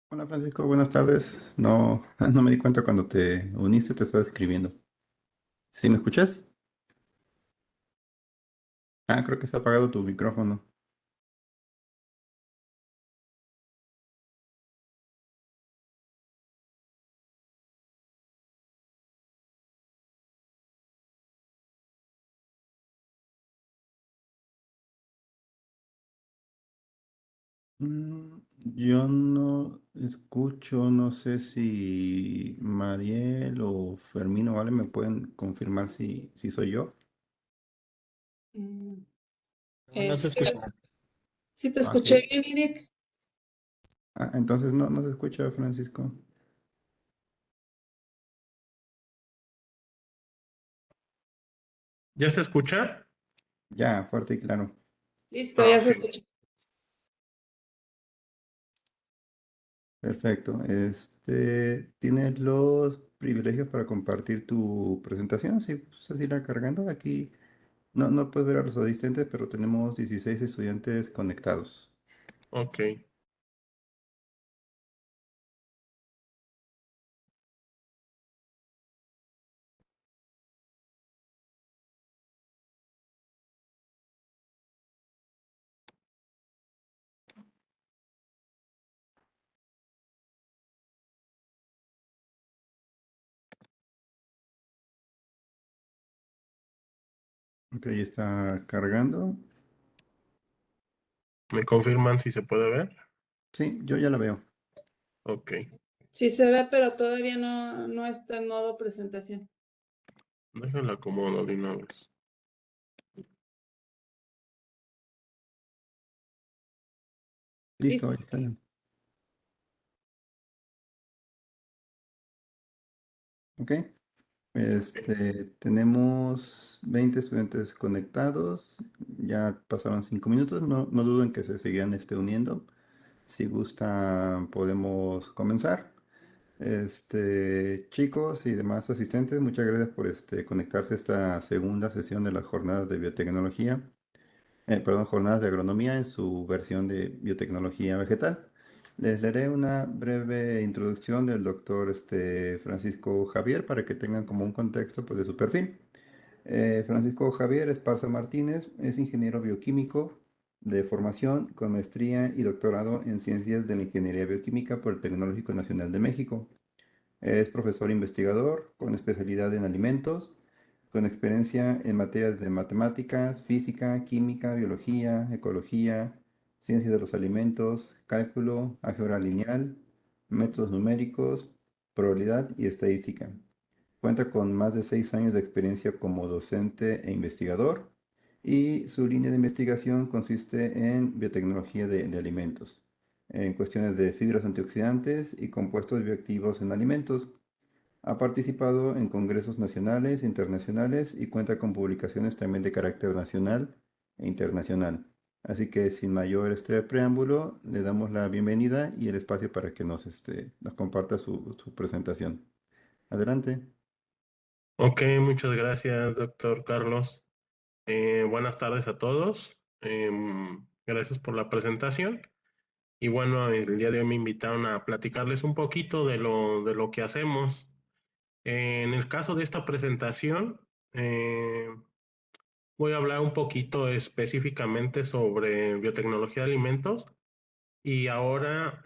Hola Francisco, buenas tardes. No, no me di cuenta cuando te uniste, te estaba escribiendo. ¿Sí me escuchas? Ah, creo que está apagado tu micrófono. Yo no escucho, no sé si Mariel o Fermín o Vale me pueden confirmar si soy yo. Mm, No, no se escucha. sí te Ah, ok. escuché bien, Eric. Ah, entonces no se escucha, Francisco. ¿Ya se escucha? Ya, fuerte y claro. Listo, Ah, ya se ok. escucha. Perfecto. ¿Tienes los privilegios para compartir tu presentación? Sí, pues así la cargando aquí. No puedes ver a los asistentes, pero tenemos 16 estudiantes conectados. Ok. Ok, ya está cargando. ¿Me confirman si se puede ver? Sí, yo ya la veo. Ok. Sí se ve, pero todavía no está en modo presentación. Déjenla acomodo de una vez. Listo, ahí Listo. está. Ok. Tenemos 20 estudiantes conectados. Ya pasaron 5 minutos. No duden que se sigan uniendo. Si gustan, podemos comenzar. Chicos y demás asistentes, muchas gracias por conectarse a esta segunda sesión de las jornadas de biotecnología, perdón, jornadas de agronomía en su versión de biotecnología vegetal. Les leeré una breve introducción del doctor Francisco Javier para que tengan como un contexto pues, de su perfil. Francisco Javier Esparza Martínez es ingeniero bioquímico de formación con maestría y doctorado en ciencias de la ingeniería bioquímica por el Tecnológico Nacional de México. Es profesor investigador con especialidad en alimentos, con experiencia en materias de matemáticas, física, química, biología, ecología, ciencia de los alimentos, cálculo, álgebra lineal, métodos numéricos, probabilidad y estadística. Cuenta con más de 6 años de experiencia como docente e investigador y su línea de investigación consiste en biotecnología de alimentos, en cuestiones de fibras antioxidantes y compuestos bioactivos en alimentos. Ha participado en congresos nacionales e internacionales y cuenta con publicaciones también de carácter nacional e internacional. Así que sin mayor preámbulo, le damos la bienvenida y el espacio para que nos comparta su presentación. Adelante. Ok, muchas gracias, doctor Carlos. Buenas tardes a todos. Gracias por la presentación. Y bueno, el día de hoy me invitaron a platicarles un poquito de lo que hacemos. En el caso de esta presentación, voy a hablar un poquito específicamente sobre biotecnología de alimentos y ahora,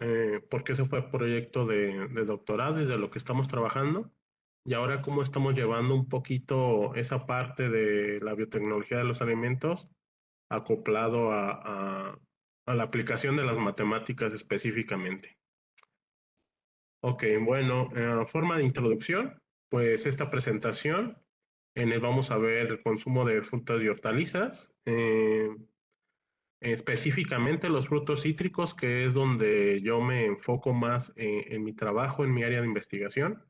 porque ese fue proyecto de doctorado y de lo que estamos trabajando, y ahora cómo estamos llevando un poquito esa parte de la biotecnología de los alimentos acoplado a la aplicación de las matemáticas específicamente. Ok, bueno, forma de introducción, pues esta presentación, en el vamos a ver el consumo de frutas y hortalizas, específicamente los frutos cítricos, que es donde yo me enfoco más en mi trabajo, en mi área de investigación.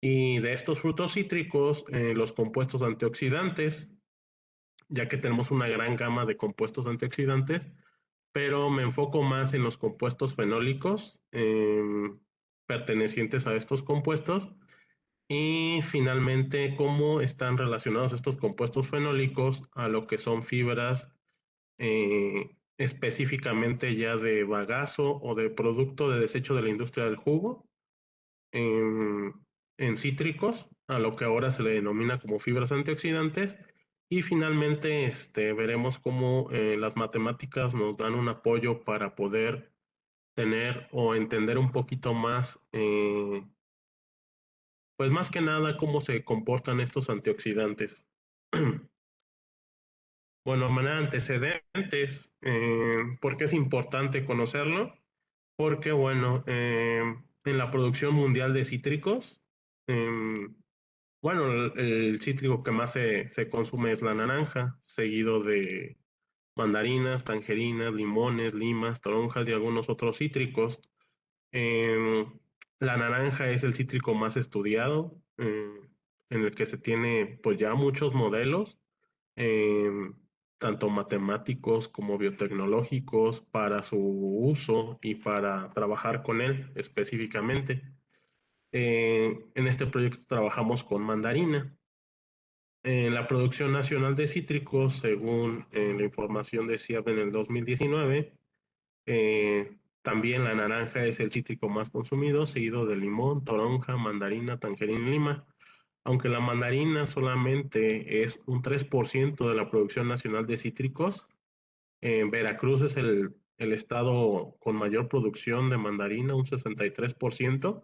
Y de estos frutos cítricos, los compuestos antioxidantes, ya que tenemos una gran gama de compuestos antioxidantes, pero me enfoco más en los compuestos fenólicos pertenecientes a estos compuestos y finalmente cómo están relacionados estos compuestos fenólicos a lo que son fibras específicamente ya de bagazo o de producto de desecho de la industria del jugo en, en cítricos, a lo que ahora se le denomina como fibras antioxidantes. Y finalmente veremos cómo las matemáticas nos dan un apoyo para poder tener o entender un poquito más, pues más que nada, cómo se comportan estos antioxidantes. Bueno, de manera de antecedentes, ¿por qué es importante conocerlo? Porque, bueno, en la producción mundial de cítricos, bueno, el cítrico que más se consume es la naranja, seguido de mandarinas, tangerinas, limones, limas, toronjas y algunos otros cítricos. Eh, la naranja es el cítrico más estudiado, en el que se tiene pues ya muchos modelos, eh, tanto matemáticos como biotecnológicos, para su uso y para trabajar con él específicamente. En este proyecto trabajamos con mandarina. En la producción nacional de cítricos, según la información de CIAP en el 2019, también la naranja es el cítrico más consumido, seguido de limón, toronja, mandarina, tangerina y lima. Aunque la mandarina solamente es un 3% de la producción nacional de cítricos, Veracruz es el estado con mayor producción de mandarina, un 63%,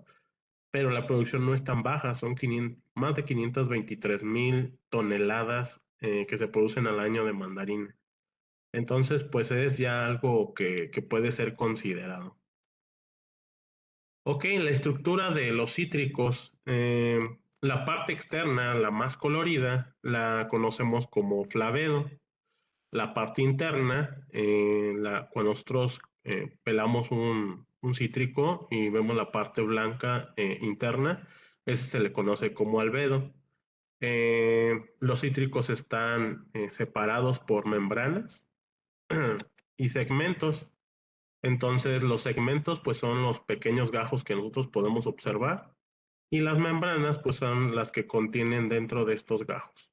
pero la producción no es tan baja, son 500 más de 523,000 toneladas que se producen al año de mandarina. Entonces, pues es ya algo que puede ser considerado. Ok, la estructura de los cítricos, la parte externa, la más colorida, la conocemos como flavedo. La parte interna, cuando nosotros pelamos un cítrico y vemos la parte blanca interna, ese se le conoce como albedo. Los cítricos están separados por membranas y segmentos. Entonces, los segmentos pues son los pequeños gajos que nosotros podemos observar y las membranas pues son las que contienen dentro de estos gajos.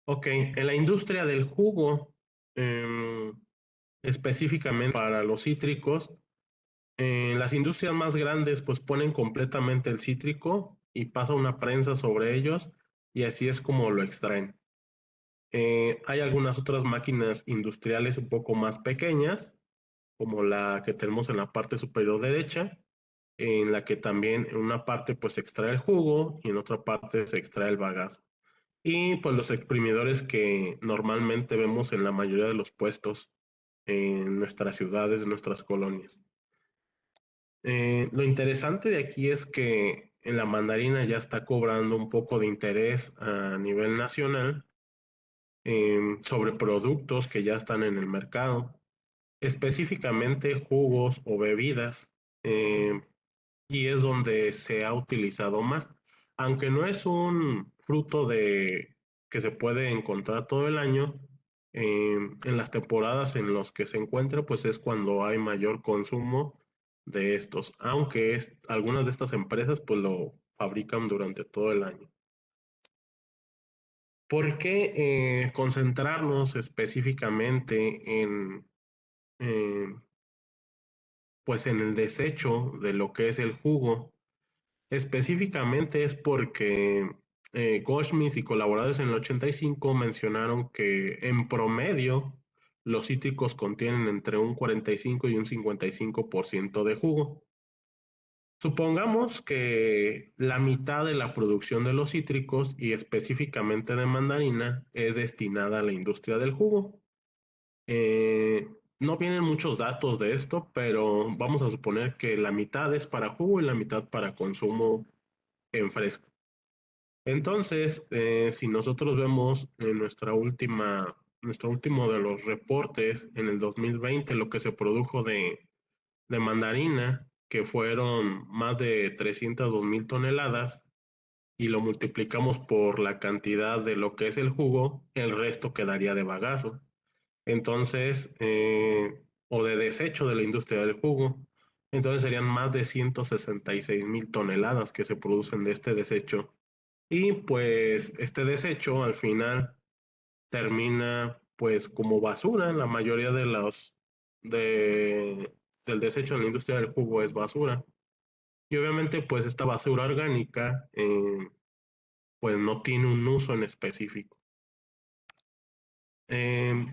Ok, en la industria del jugo, em, específicamente para los cítricos, las industrias más grandes pues ponen completamente el cítrico y pasa una prensa sobre ellos y así es como lo extraen. Hay algunas otras máquinas industriales un poco más pequeñas, como la que tenemos en la parte superior derecha, en la que también en una parte pues se extrae el jugo y en otra parte se extrae el bagazo. Y pues los exprimidores que normalmente vemos en la mayoría de los puestos en nuestras ciudades, en nuestras colonias. Lo interesante de aquí es que en la mandarina ya está cobrando un poco de interés a nivel nacional sobre productos que ya están en el mercado, específicamente jugos o bebidas, eh, y es donde se ha utilizado más. Aunque no es un fruto que se puede encontrar todo el año, en las temporadas en las que se encuentra, pues es cuando hay mayor consumo de estos, aunque algunas de estas empresas pues lo fabrican durante todo el año. ¿Por qué concentrarnos específicamente eh, pues en el desecho de lo que es el jugo? Específicamente es porque Goldsmith y colaboradores en el 85 mencionaron que en promedio los cítricos contienen entre un 45 y un 55% de jugo. Supongamos que la mitad de la producción de los cítricos y específicamente de mandarina es destinada a la industria del jugo. No vienen muchos datos de esto, pero vamos a suponer que la mitad es para jugo y la mitad para consumo en fresco. Entonces, si nosotros vemos en nuestro último de los reportes en el 2020, lo que se produjo de mandarina, que fueron más de 302,000 toneladas, y lo multiplicamos por la cantidad de lo que es el jugo, el resto quedaría de bagazo. Entonces, o de desecho de la industria del jugo. Entonces serían más de 166,000 toneladas que se producen de este desecho. Y pues este desecho al final termina pues como basura. La mayoría del desecho en la industria del jugo es basura. Y obviamente pues esta basura orgánica pues no tiene un uso en específico. Eh,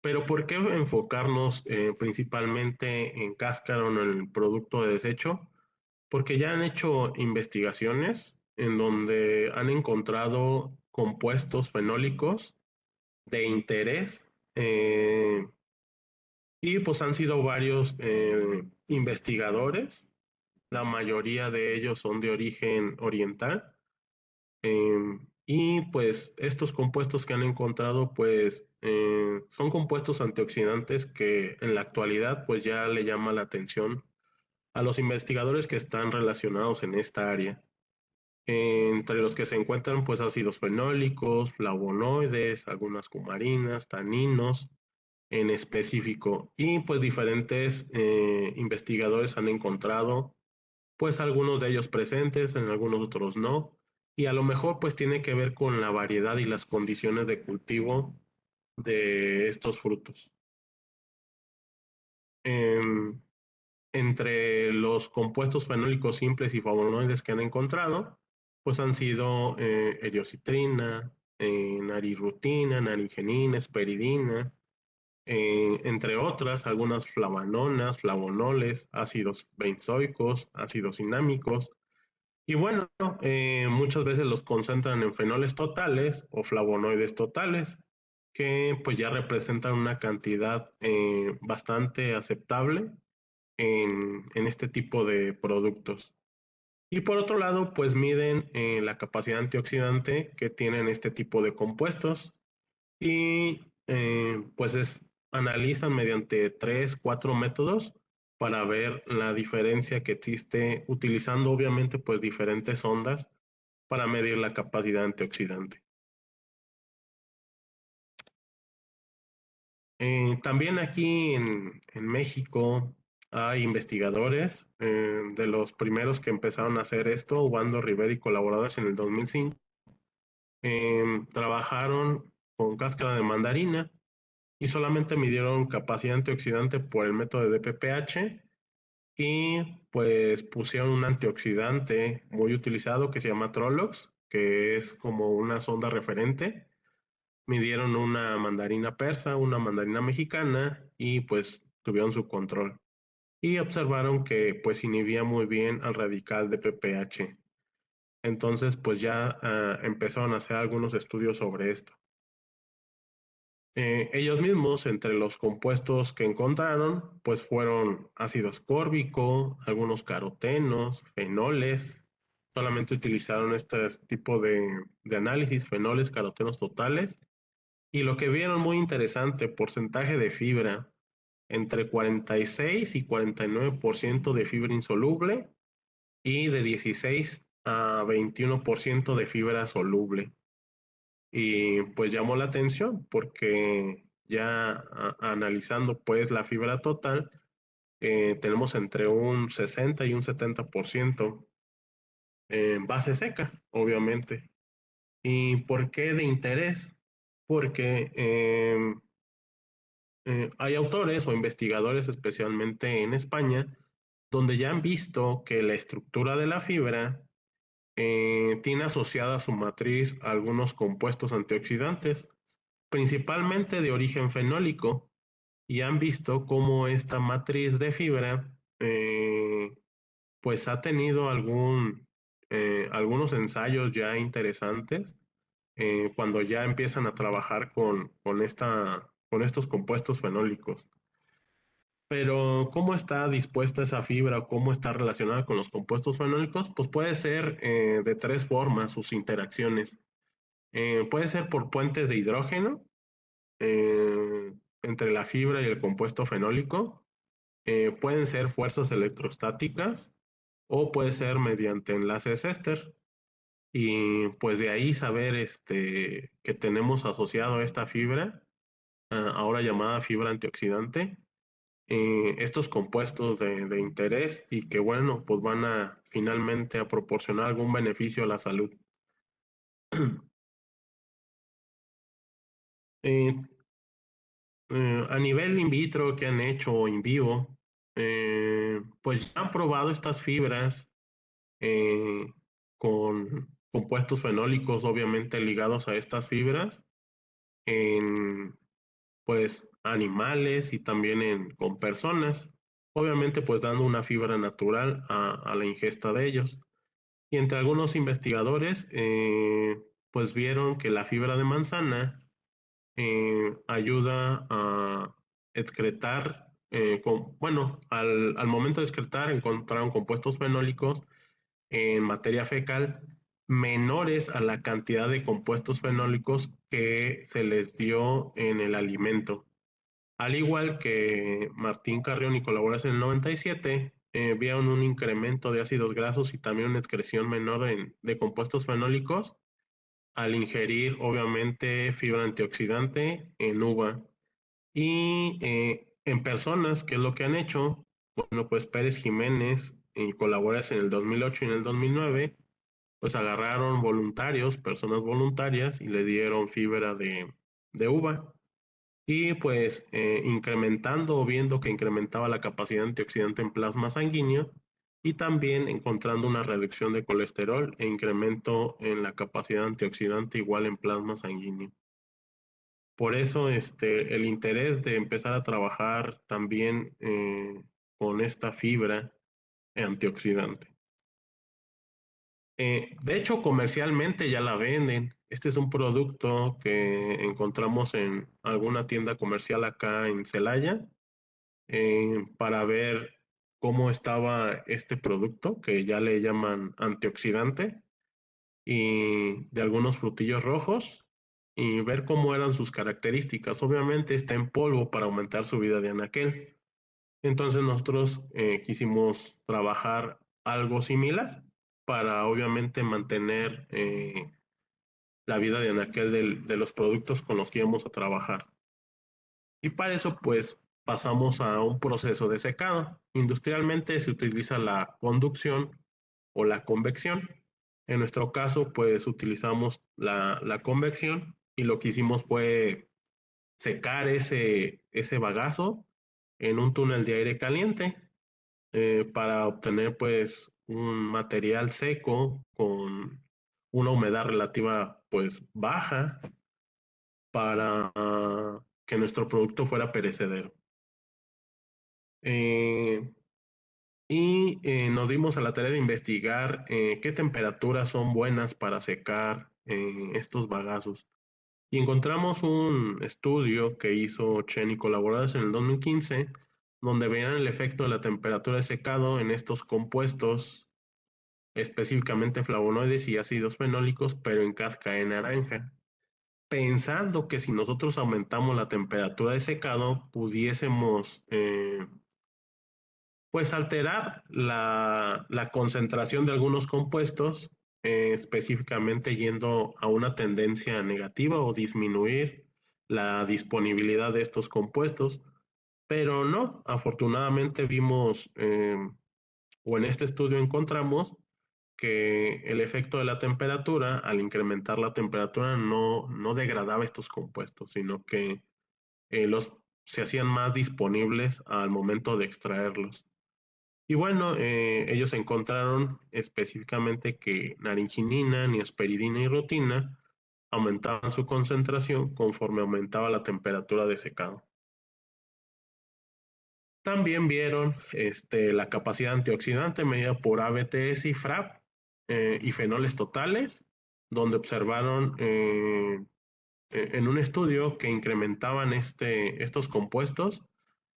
pero ¿por qué enfocarnos principalmente en cáscara o en el producto de desecho? Porque ya han hecho investigaciones en donde han encontrado compuestos fenólicos de interés, y pues han sido varios investigadores, la mayoría de ellos son de origen oriental, y pues estos compuestos que han encontrado pues son compuestos antioxidantes que en la actualidad pues ya le llama la atención a los investigadores que están relacionados en esta área. Entre los que se encuentran pues ácidos fenólicos, flavonoides, algunas cumarinas, taninos en específico. Y pues diferentes investigadores han encontrado pues algunos de ellos presentes, en algunos otros no. Y a lo mejor pues tiene que ver con la variedad y las condiciones de cultivo de estos frutos. Em, Entre los compuestos fenólicos simples y flavonoides que han encontrado, pues han sido eriocitrina, narirrutina, naringenina, esperidina, entre otras, algunas flavanonas, flavonoles, ácidos benzoicos, ácidos inámicos. Y bueno, muchas veces los concentran en fenoles totales o flavonoides totales, que pues ya representan una cantidad bastante aceptable en este tipo de productos. Y por otro lado, pues miden la capacidad antioxidante que tienen este tipo de compuestos y analizan mediante 3, 4 métodos para ver la diferencia que existe utilizando obviamente pues diferentes ondas para medir la capacidad antioxidante. También aquí en México hay investigadores, de los primeros que empezaron a hacer esto, Wando Rivera y colaboradores en el 2005, trabajaron con cáscara de mandarina y solamente midieron capacidad antioxidante por el método de DPPH y pues pusieron un antioxidante muy utilizado que se llama Trolox, que es como una sonda referente. Midieron una mandarina persa, una mandarina mexicana y pues tuvieron su control. Y observaron que pues inhibía muy bien al radical de PPH. Entonces pues ya empezaron a hacer algunos estudios sobre esto. Ellos mismos, entre los compuestos que encontraron, pues fueron ácido ascórbico, algunos carotenos, fenoles. Solamente utilizaron este tipo de análisis, fenoles, carotenos totales. Y lo que vieron muy interesante, porcentaje de fibra, entre 46 y 49% de fibra insoluble y de 16 a 21% de fibra soluble. Y pues llamó la atención porque ya analizando pues la fibra total, tenemos entre un 60 y un 70% en base seca, obviamente. ¿Y por qué de interés? Porque hay autores o investigadores, especialmente en España, donde ya han visto que la estructura de la fibra tiene asociada a su matriz algunos compuestos antioxidantes, principalmente de origen fenólico, y han visto cómo esta matriz de fibra pues ha tenido algunos ensayos ya interesantes cuando ya empiezan a trabajar con esta con estos compuestos fenólicos. Pero ¿cómo está dispuesta esa fibra o cómo está relacionada con los compuestos fenólicos? Pues puede ser de tres formas sus interacciones. Puede ser por puentes de hidrógeno eh, entre la fibra y el compuesto fenólico. Pueden ser fuerzas electrostáticas o puede ser mediante enlaces éster. Y pues de ahí saber que tenemos asociado a esta fibra, ahora llamada fibra antioxidante, estos compuestos de interés y que bueno, pues van a finalmente a proporcionar algún beneficio a la salud. Eh, a nivel in vitro que han hecho o in vivo, pues ya han probado estas fibras con compuestos fenólicos obviamente ligados a estas fibras en pues animales y también con personas, obviamente pues dando una fibra natural a la ingesta de ellos. Y entre algunos investigadores pues vieron que la fibra de manzana ayuda a excretar, bueno, al momento de excretar encontraron compuestos fenólicos en materia fecal menores a la cantidad de compuestos fenólicos que se les dio en el alimento. Al igual que Martín Carrión y colaboradores en el 97, vieron un incremento de ácidos grasos y también una excreción menor de compuestos fenólicos al ingerir, obviamente, fibra antioxidante en uva. Y en personas, ¿qué es lo que han hecho? Bueno, pues Pérez Jiménez y colaboradores en el 2008 y en el 2009, pues agarraron voluntarios, personas voluntarias, y le dieron fibra de uva. Y pues incrementando o viendo que incrementaba la capacidad antioxidante en plasma sanguíneo y también encontrando una reducción de colesterol e incremento en la capacidad antioxidante igual en plasma sanguíneo. Por eso el interés de empezar a trabajar también con esta fibra antioxidante. De hecho, comercialmente ya la venden. Este es un producto que encontramos en alguna tienda comercial acá en Celaya para ver cómo estaba este producto, que ya le llaman antioxidante, y de algunos frutillos rojos, y ver cómo eran sus características. Obviamente está en polvo para aumentar su vida de anaquel. Entonces nosotros quisimos trabajar algo similar para obviamente mantener la vida de anaquel de los productos con los que íbamos a trabajar. Y para eso, pues, pasamos a un proceso de secado. Industrialmente se utiliza la conducción o la convección. En nuestro caso, pues, utilizamos la convección y lo que hicimos fue secar ese bagazo en un túnel de aire caliente para obtener, pues, un material seco con una humedad relativa, pues, baja para que nuestro producto fuera perecedero. Nos dimos a la tarea de investigar qué temperaturas son buenas para secar estos bagazos. Y encontramos un estudio que hizo Chen y colaboradores en el 2015, donde veían el efecto de la temperatura de secado en estos compuestos, específicamente flavonoides y ácidos fenólicos, pero en cáscara de naranja, pensando que si nosotros aumentamos la temperatura de secado, pudiésemos pues alterar la concentración de algunos compuestos, específicamente yendo a una tendencia negativa o disminuir la disponibilidad de estos compuestos, pero no, afortunadamente vimos, o en este estudio encontramos, que el efecto de la temperatura, al incrementar la temperatura, no degradaba estos compuestos, sino que se hacían más disponibles al momento de extraerlos. Y bueno, ellos encontraron específicamente que naringinina, niasperidina y rutina aumentaban su concentración conforme aumentaba la temperatura de secado. También vieron la capacidad antioxidante medida por ABTS y FRAP y fenoles totales, donde observaron en un estudio que incrementaban estos compuestos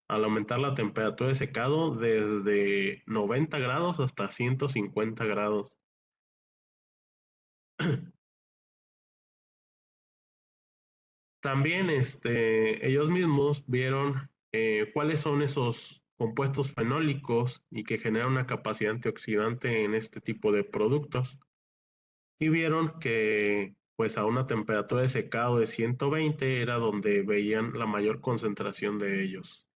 al aumentar la temperatura de secado desde 90 grados hasta 150 grados. También ellos mismos vieron cuáles son esos compuestos fenólicos y que generan una capacidad antioxidante en este tipo de productos. Y vieron que pues a una temperatura de secado de 120 era donde veían la mayor concentración de ellos,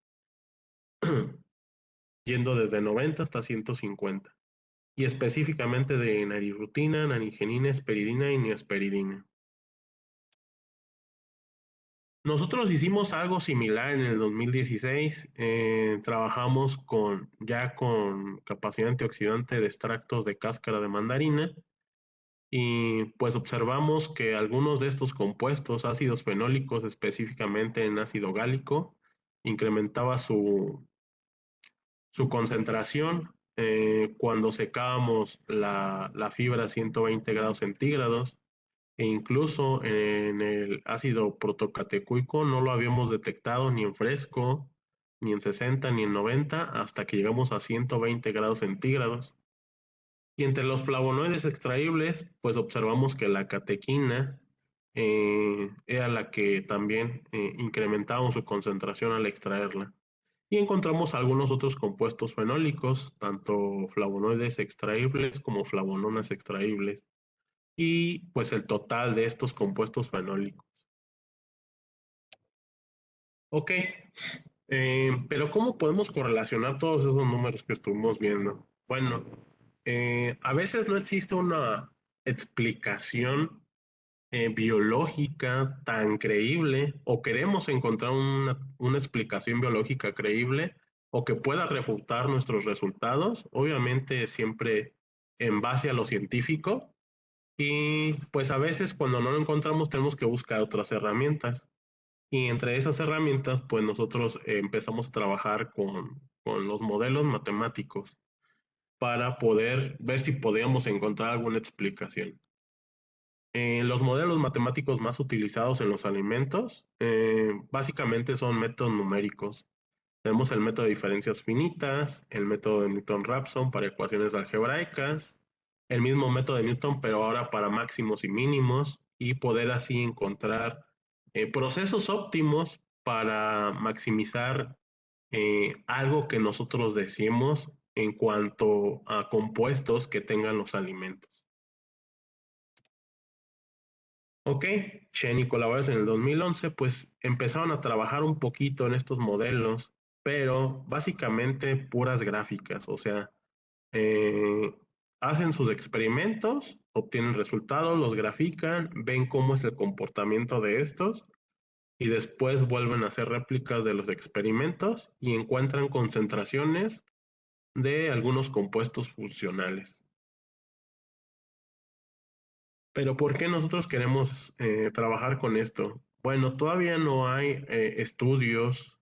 yendo desde 90 hasta 150, y específicamente de narirutina, nanigenina, esperidina y niasperidina. Nosotros hicimos algo similar en el 2016. Trabajamos ya con capacidad antioxidante de extractos de cáscara de mandarina y pues observamos que algunos de estos compuestos, ácidos fenólicos, específicamente en ácido gálico, incrementaba su concentración cuando secábamos la fibra a 120 grados centígrados, e incluso en el ácido protocatecuico no lo habíamos detectado ni en fresco, ni en 60, ni en 90, hasta que llegamos a 120 grados centígrados. Y entre los flavonoides extraíbles, pues observamos que la catequina era la que también incrementaba su concentración al extraerla. Y encontramos algunos otros compuestos fenólicos, tanto flavonoides extraíbles como flavononas extraíbles, y pues el total de estos compuestos fenólicos. Ok, pero ¿cómo podemos correlacionar todos esos números que estuvimos viendo? Bueno, a veces no existe una explicación biológica tan creíble, o queremos encontrar una explicación biológica creíble o que pueda refutar nuestros resultados, obviamente siempre en base a lo científico. Y pues a veces cuando no lo encontramos tenemos que buscar otras herramientas. Y entre esas herramientas, pues nosotros empezamos a trabajar con los modelos matemáticos para poder ver si podíamos encontrar alguna explicación. Los modelos matemáticos más utilizados en los alimentos básicamente son métodos numéricos. Tenemos el método de diferencias finitas, el método de Newton-Raphson para ecuaciones algebraicas, el mismo método de Newton, pero ahora para máximos y mínimos, y poder así encontrar procesos óptimos para maximizar algo que nosotros decimos en cuanto a compuestos que tengan los alimentos. Ok, Chen y colaboradores en el 2011 pues empezaron a trabajar un poquito en estos modelos, pero básicamente puras gráficas, o sea, eh, hacen sus experimentos, obtienen resultados, los grafican, ven cómo es el comportamiento de estos y después vuelven a hacer réplicas de los experimentos y encuentran concentraciones de algunos compuestos funcionales. Pero ¿por qué nosotros queremos trabajar con esto? Bueno, todavía no hay estudios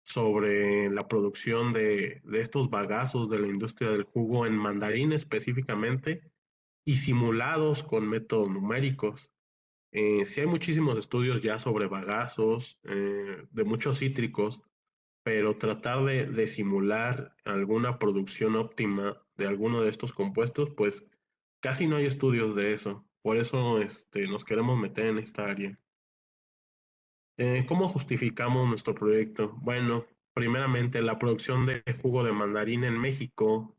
sobre la producción de estos bagazos de la industria del jugo en mandarín específicamente y simulados con métodos numéricos. Sí hay muchísimos estudios ya sobre bagazos de muchos cítricos, pero tratar de simular alguna producción óptima de alguno de estos compuestos, pues casi no hay estudios de eso. Por eso nos queremos meter en esta área. ¿Cómo justificamos nuestro proyecto? Bueno, primeramente la producción de jugo de mandarín en México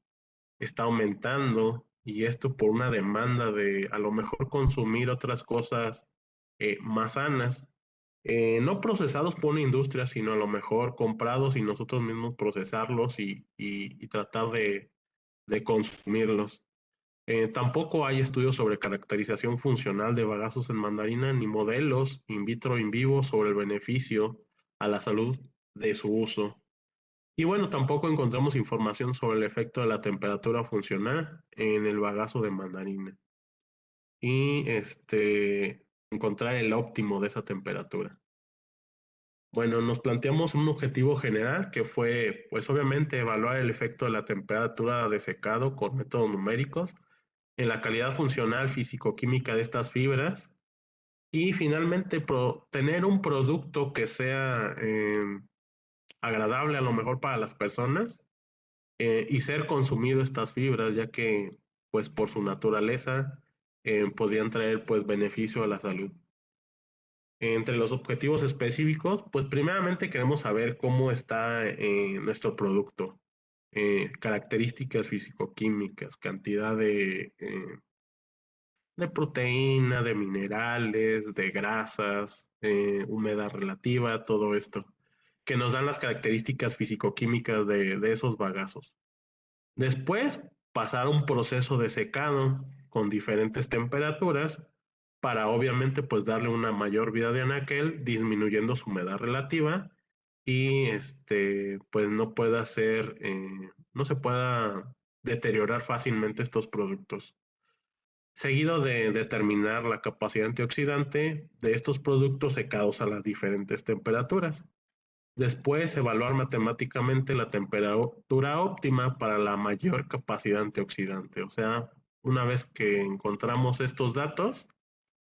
está aumentando, y esto por una demanda de a lo mejor consumir otras cosas más sanas, no procesados por una industria, sino a lo mejor comprados y nosotros mismos procesarlos y tratar de consumirlos. Tampoco hay estudios sobre caracterización funcional de bagazos en mandarina ni modelos in vitro o in vivo sobre el beneficio a la salud de su uso. Y bueno, tampoco encontramos información sobre el efecto de la temperatura funcional en el bagazo de mandarina y encontrar el óptimo de esa temperatura. Bueno, nos planteamos un objetivo general que fue, pues obviamente, evaluar el efecto de la temperatura de secado con métodos numéricos en la calidad funcional físico-química de estas fibras Y finalmente, tener un producto que sea agradable a lo mejor para las personas y ser consumido estas fibras, ya que pues por su naturaleza podrían traer pues beneficio a la salud. Entre los objetivos específicos, pues primeramente queremos saber cómo está nuestro producto, características físico-químicas, cantidad de proteína, de minerales, de grasas, humedad relativa, todo esto, que nos dan las características físico-químicas de esos bagazos. Después, pasar un proceso de secado con diferentes temperaturas para obviamente pues darle una mayor vida de anaquel, disminuyendo su humedad relativa y pues no se pueda deteriorar fácilmente estos productos. Seguido de determinar la capacidad antioxidante de estos productos secados a las diferentes temperaturas. Después, evaluar matemáticamente la temperatura óptima para la mayor capacidad antioxidante. O sea, una vez que encontramos estos datos,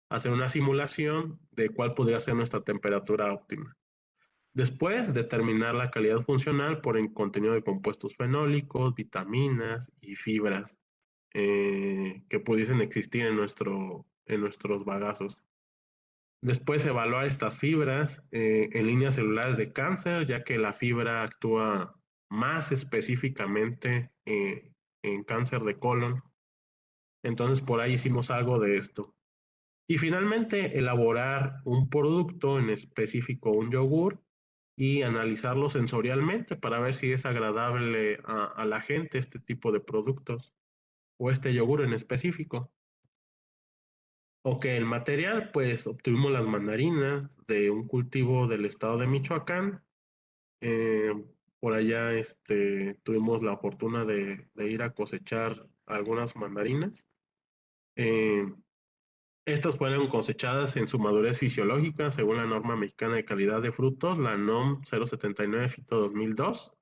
hacer una simulación de cuál podría ser nuestra temperatura óptima. Después, determinar la calidad funcional por el contenido de compuestos fenólicos, vitaminas y fibras que pudiesen existir en nuestros bagazos. Después evaluar estas fibras en líneas celulares de cáncer, ya que la fibra actúa más específicamente en cáncer de colon. Entonces por ahí hicimos algo de esto. Y finalmente elaborar un producto, en específico un yogur, y analizarlo sensorialmente para ver si es agradable a la gente este tipo de productos o este yogur en específico. Ok, el material, pues obtuvimos las mandarinas de un cultivo del estado de Michoacán. Eh, por allá tuvimos la fortuna de ir a cosechar algunas mandarinas. Eh, Estas fueron cosechadas en su madurez fisiológica según la norma mexicana de calidad de frutos, la NOM 079 Fito 2002,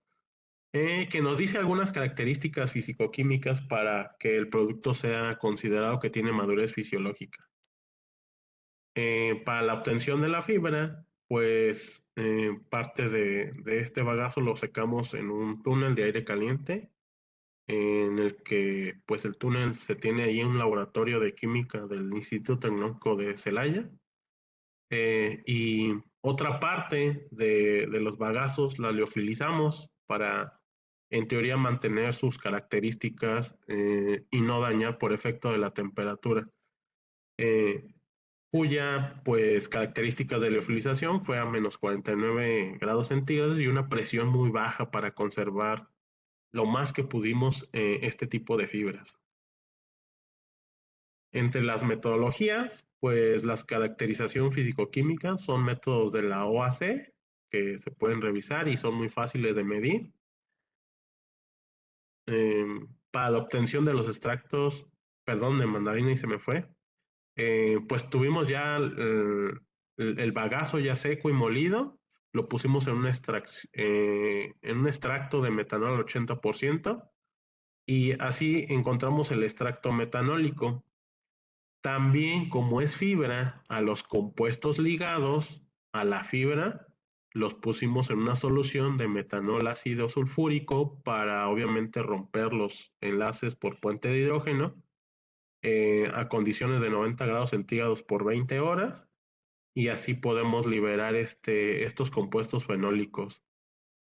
que nos dice algunas características fisicoquímicas para que el producto sea considerado que tiene madurez fisiológica. Para la obtención de la fibra, pues parte de este bagazo lo secamos en un túnel de aire caliente, en el que pues el túnel se tiene ahí en un laboratorio de química del Instituto Tecnológico de Celaya. Y otra parte de los bagazos la liofilizamos para, en teoría, mantener sus características y no dañar por efecto de la temperatura. Eh, Cuya pues característica de liofilización fue a menos 49 grados centígrados y una presión muy baja para conservar lo más que pudimos este tipo de fibras. Entre las metodologías, pues las caracterización físico-química son métodos de la OAC que se pueden revisar y son muy fáciles de medir. Para la obtención de los extractos, perdón, de mandarina y se me fue, pues tuvimos ya el bagazo ya seco y molido, lo pusimos en un extracto de metanol al 80% y así encontramos el extracto metanólico. También, como es fibra, a los compuestos ligados a la fibra los pusimos en una solución de metanol ácido sulfúrico para obviamente romper los enlaces por puente de hidrógeno a condiciones de 90 grados centígrados por 20 horas y así podemos liberar estos compuestos fenólicos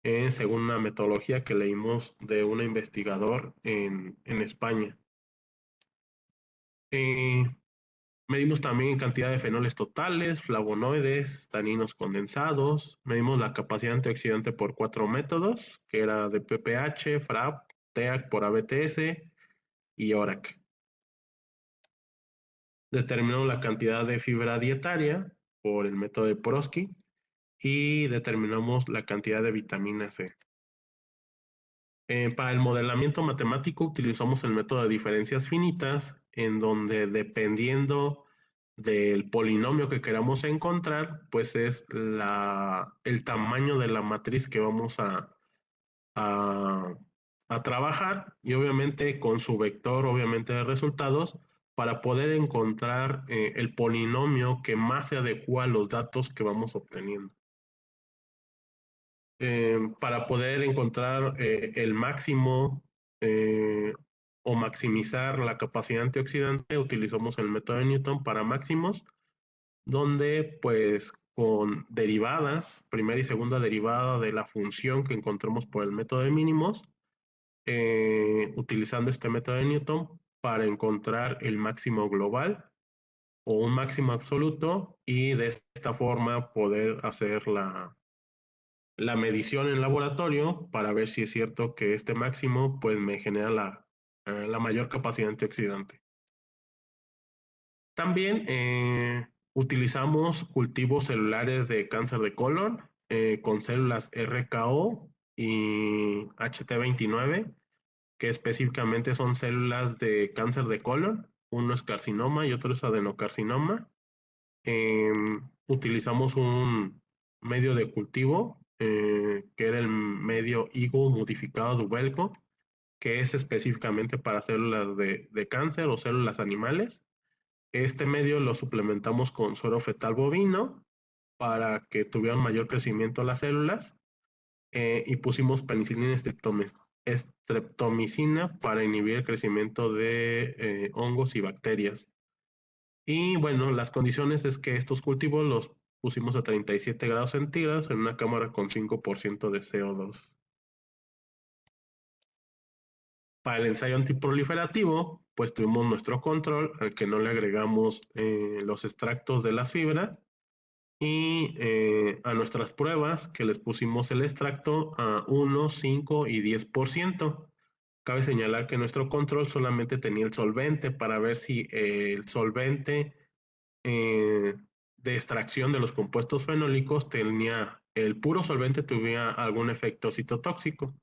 según una metodología que leímos de un investigador en España. Eh, Medimos también cantidad de fenoles totales, flavonoides, taninos condensados. Medimos la capacidad antioxidante por 4 métodos, que era de PPH, FRAP, TEAC por ABTS y ORAC. Determinamos la cantidad de fibra dietaria por el método de Porosky y determinamos la cantidad de vitamina C. Para el modelamiento matemático utilizamos el método de diferencias finitas, en donde dependiendo del polinomio que queramos encontrar, pues es el tamaño de la matriz que vamos a trabajar y obviamente con su vector obviamente de resultados para poder encontrar el polinomio que más se adecua a los datos que vamos obteniendo. Para poder encontrar el máximo o maximizar la capacidad antioxidante, utilizamos el método de Newton para máximos, donde pues con derivadas, primera y segunda derivada de la función que encontremos por el método de mínimos, utilizando este método de Newton para encontrar el máximo global o un máximo absoluto y de esta forma poder hacer la medición en laboratorio para ver si es cierto que este máximo pues me genera la mayor capacidad antioxidante. También utilizamos cultivos celulares de cáncer de colon con células RKO y HT29, que específicamente son células de cáncer de colon. Uno es carcinoma y otro es adenocarcinoma. Utilizamos un medio de cultivo que era el medio Eagle modificado Dubelco, que es específicamente para células de cáncer o células animales. Este medio lo suplementamos con suero fetal bovino para que tuvieran mayor crecimiento las células y pusimos penicilina streptomicina para inhibir el crecimiento de hongos y bacterias. Y bueno, las condiciones es que estos cultivos los pusimos a 37 grados centígrados en una cámara con 5% de CO2. Para el ensayo antiproliferativo, pues tuvimos nuestro control al que no le agregamos los extractos de las fibras y a nuestras pruebas que les pusimos el extracto a 1, 5 y 10%. Cabe señalar que nuestro control solamente tenía el solvente para ver si el solvente de extracción de los compuestos fenólicos tenía, el puro solvente tuviera algún efecto citotóxico.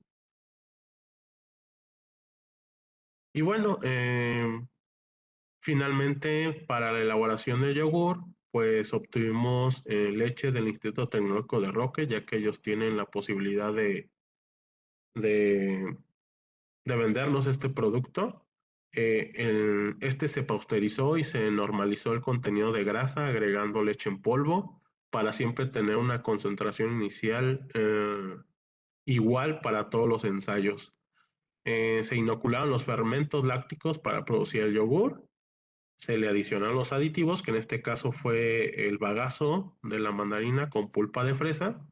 Y bueno, finalmente para la elaboración del yogur, pues obtuvimos leche del Instituto Tecnológico de Roque, ya que ellos tienen la posibilidad de, de vendernos este producto. Este se pasteurizó y se normalizó el contenido de grasa agregando leche en polvo para siempre tener una concentración inicial igual para todos los ensayos. Se inocularon los fermentos lácticos para producir el yogur. Se le adicionaron los aditivos, que en este caso fue el bagazo de la mandarina con pulpa de fresa,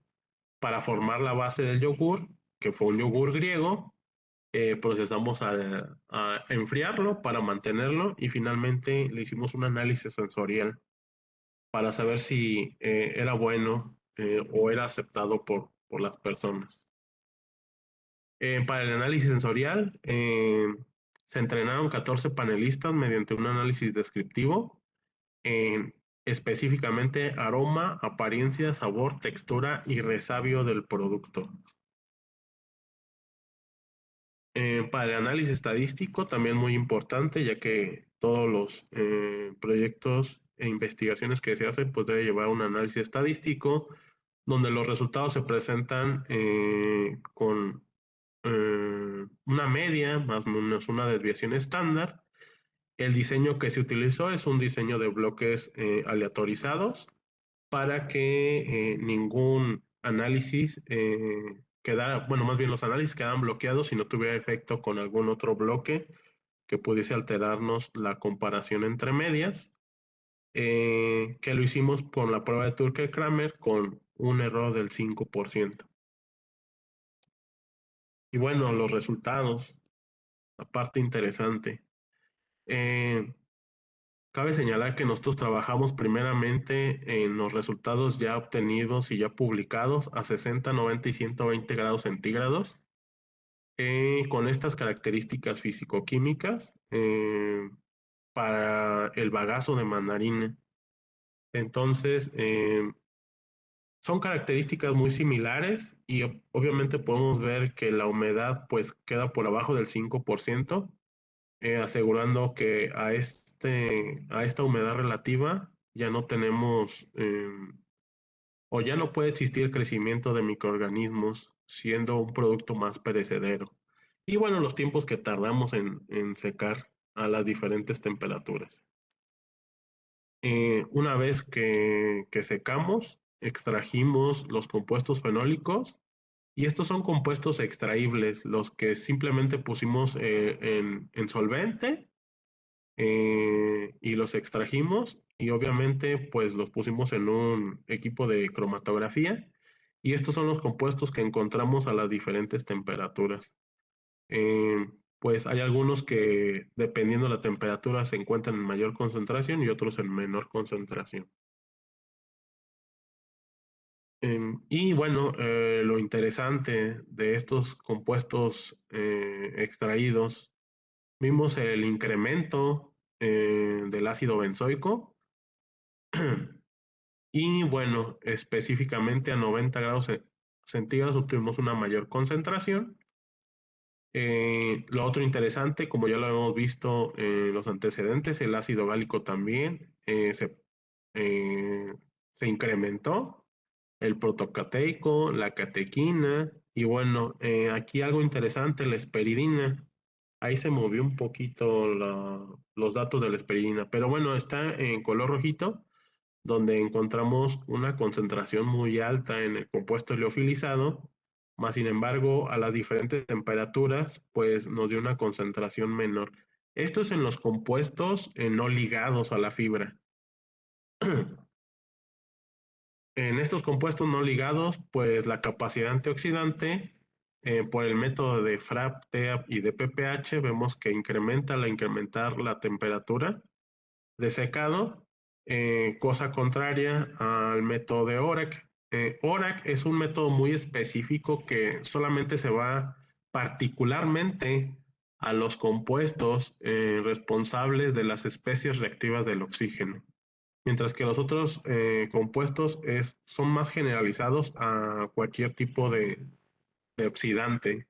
para formar la base del yogur, que fue un yogur griego. Procesamos a enfriarlo para mantenerlo y finalmente le hicimos un análisis sensorial para saber si era bueno o era aceptado por las personas. Para el análisis sensorial, se entrenaron 14 panelistas mediante un análisis descriptivo, específicamente aroma, apariencia, sabor, textura y resabio del producto. Para el análisis estadístico, también muy importante, ya que todos los proyectos e investigaciones que se hacen, pues debe llevar un análisis estadístico, donde los resultados se presentan con una media, más o menos una desviación estándar. El diseño que se utilizó es un diseño de bloques aleatorizados para que ningún análisis quedara, bueno, más bien los análisis quedaran bloqueados y no tuviera efecto con algún otro bloque que pudiese alterarnos la comparación entre medias, que lo hicimos por la prueba de Tucker-Kramer con un error del 5%. Y bueno, los resultados, la parte interesante. Cabe señalar que nosotros trabajamos primeramente en los resultados ya obtenidos y ya publicados a 60, 90 y 120 grados centígrados, con estas características físico-químicas para el bagazo de mandarina. Entonces, son características muy similares y obviamente podemos ver que la humedad pues queda por abajo del 5%, asegurando que a esta humedad relativa ya no tenemos o ya no puede existir el crecimiento de microorganismos, siendo un producto más perecedero. Y bueno, los tiempos que tardamos en secar a las diferentes temperaturas. Una vez que secamos, extrajimos los compuestos fenólicos y estos son compuestos extraíbles, los que simplemente pusimos en solvente y los extrajimos y obviamente pues los pusimos en un equipo de cromatografía y estos son los compuestos que encontramos a las diferentes temperaturas. Pues hay algunos que dependiendo de la temperatura se encuentran en mayor concentración y otros en menor concentración. Y bueno, lo interesante de estos compuestos extraídos, vimos el incremento del ácido benzoico y bueno, específicamente a 90 grados centígrados obtuvimos una mayor concentración. Lo otro interesante, como ya lo hemos visto en los antecedentes, el ácido gálico también se incrementó, el protocateico, la catequina, y bueno, aquí algo interesante, la esperidina. Ahí se movió un poquito los datos de la esperidina, pero bueno, está en color rojito, donde encontramos una concentración muy alta en el compuesto liofilizado, más sin embargo, a las diferentes temperaturas, pues nos dio una concentración menor. Esto es en los compuestos no ligados a la fibra. En estos compuestos no ligados, pues la capacidad antioxidante por el método de FRAP, TEAP y de PPH vemos que incrementa al incrementar la temperatura de secado, cosa contraria al método de ORAC. ORAC es un método muy específico que solamente se va particularmente a los compuestos responsables de las especies reactivas del oxígeno, mientras que los otros compuestos son más generalizados a cualquier tipo de oxidante.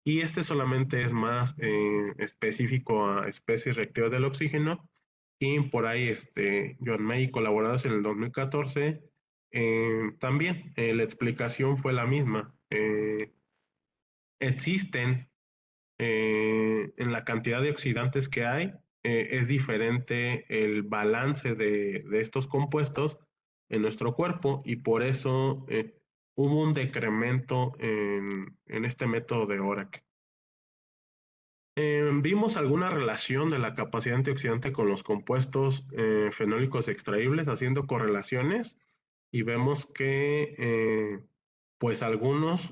Y este solamente es más específico a especies reactivas del oxígeno. Y por ahí, John May y colaboradores en el 2014, también la explicación fue la misma. Existen en la cantidad de oxidantes que hay, es diferente el balance de estos compuestos en nuestro cuerpo y por eso hubo un decremento en este método de ORAC. Vimos alguna relación de la capacidad antioxidante con los compuestos fenólicos extraíbles, haciendo correlaciones y vemos que pues algunos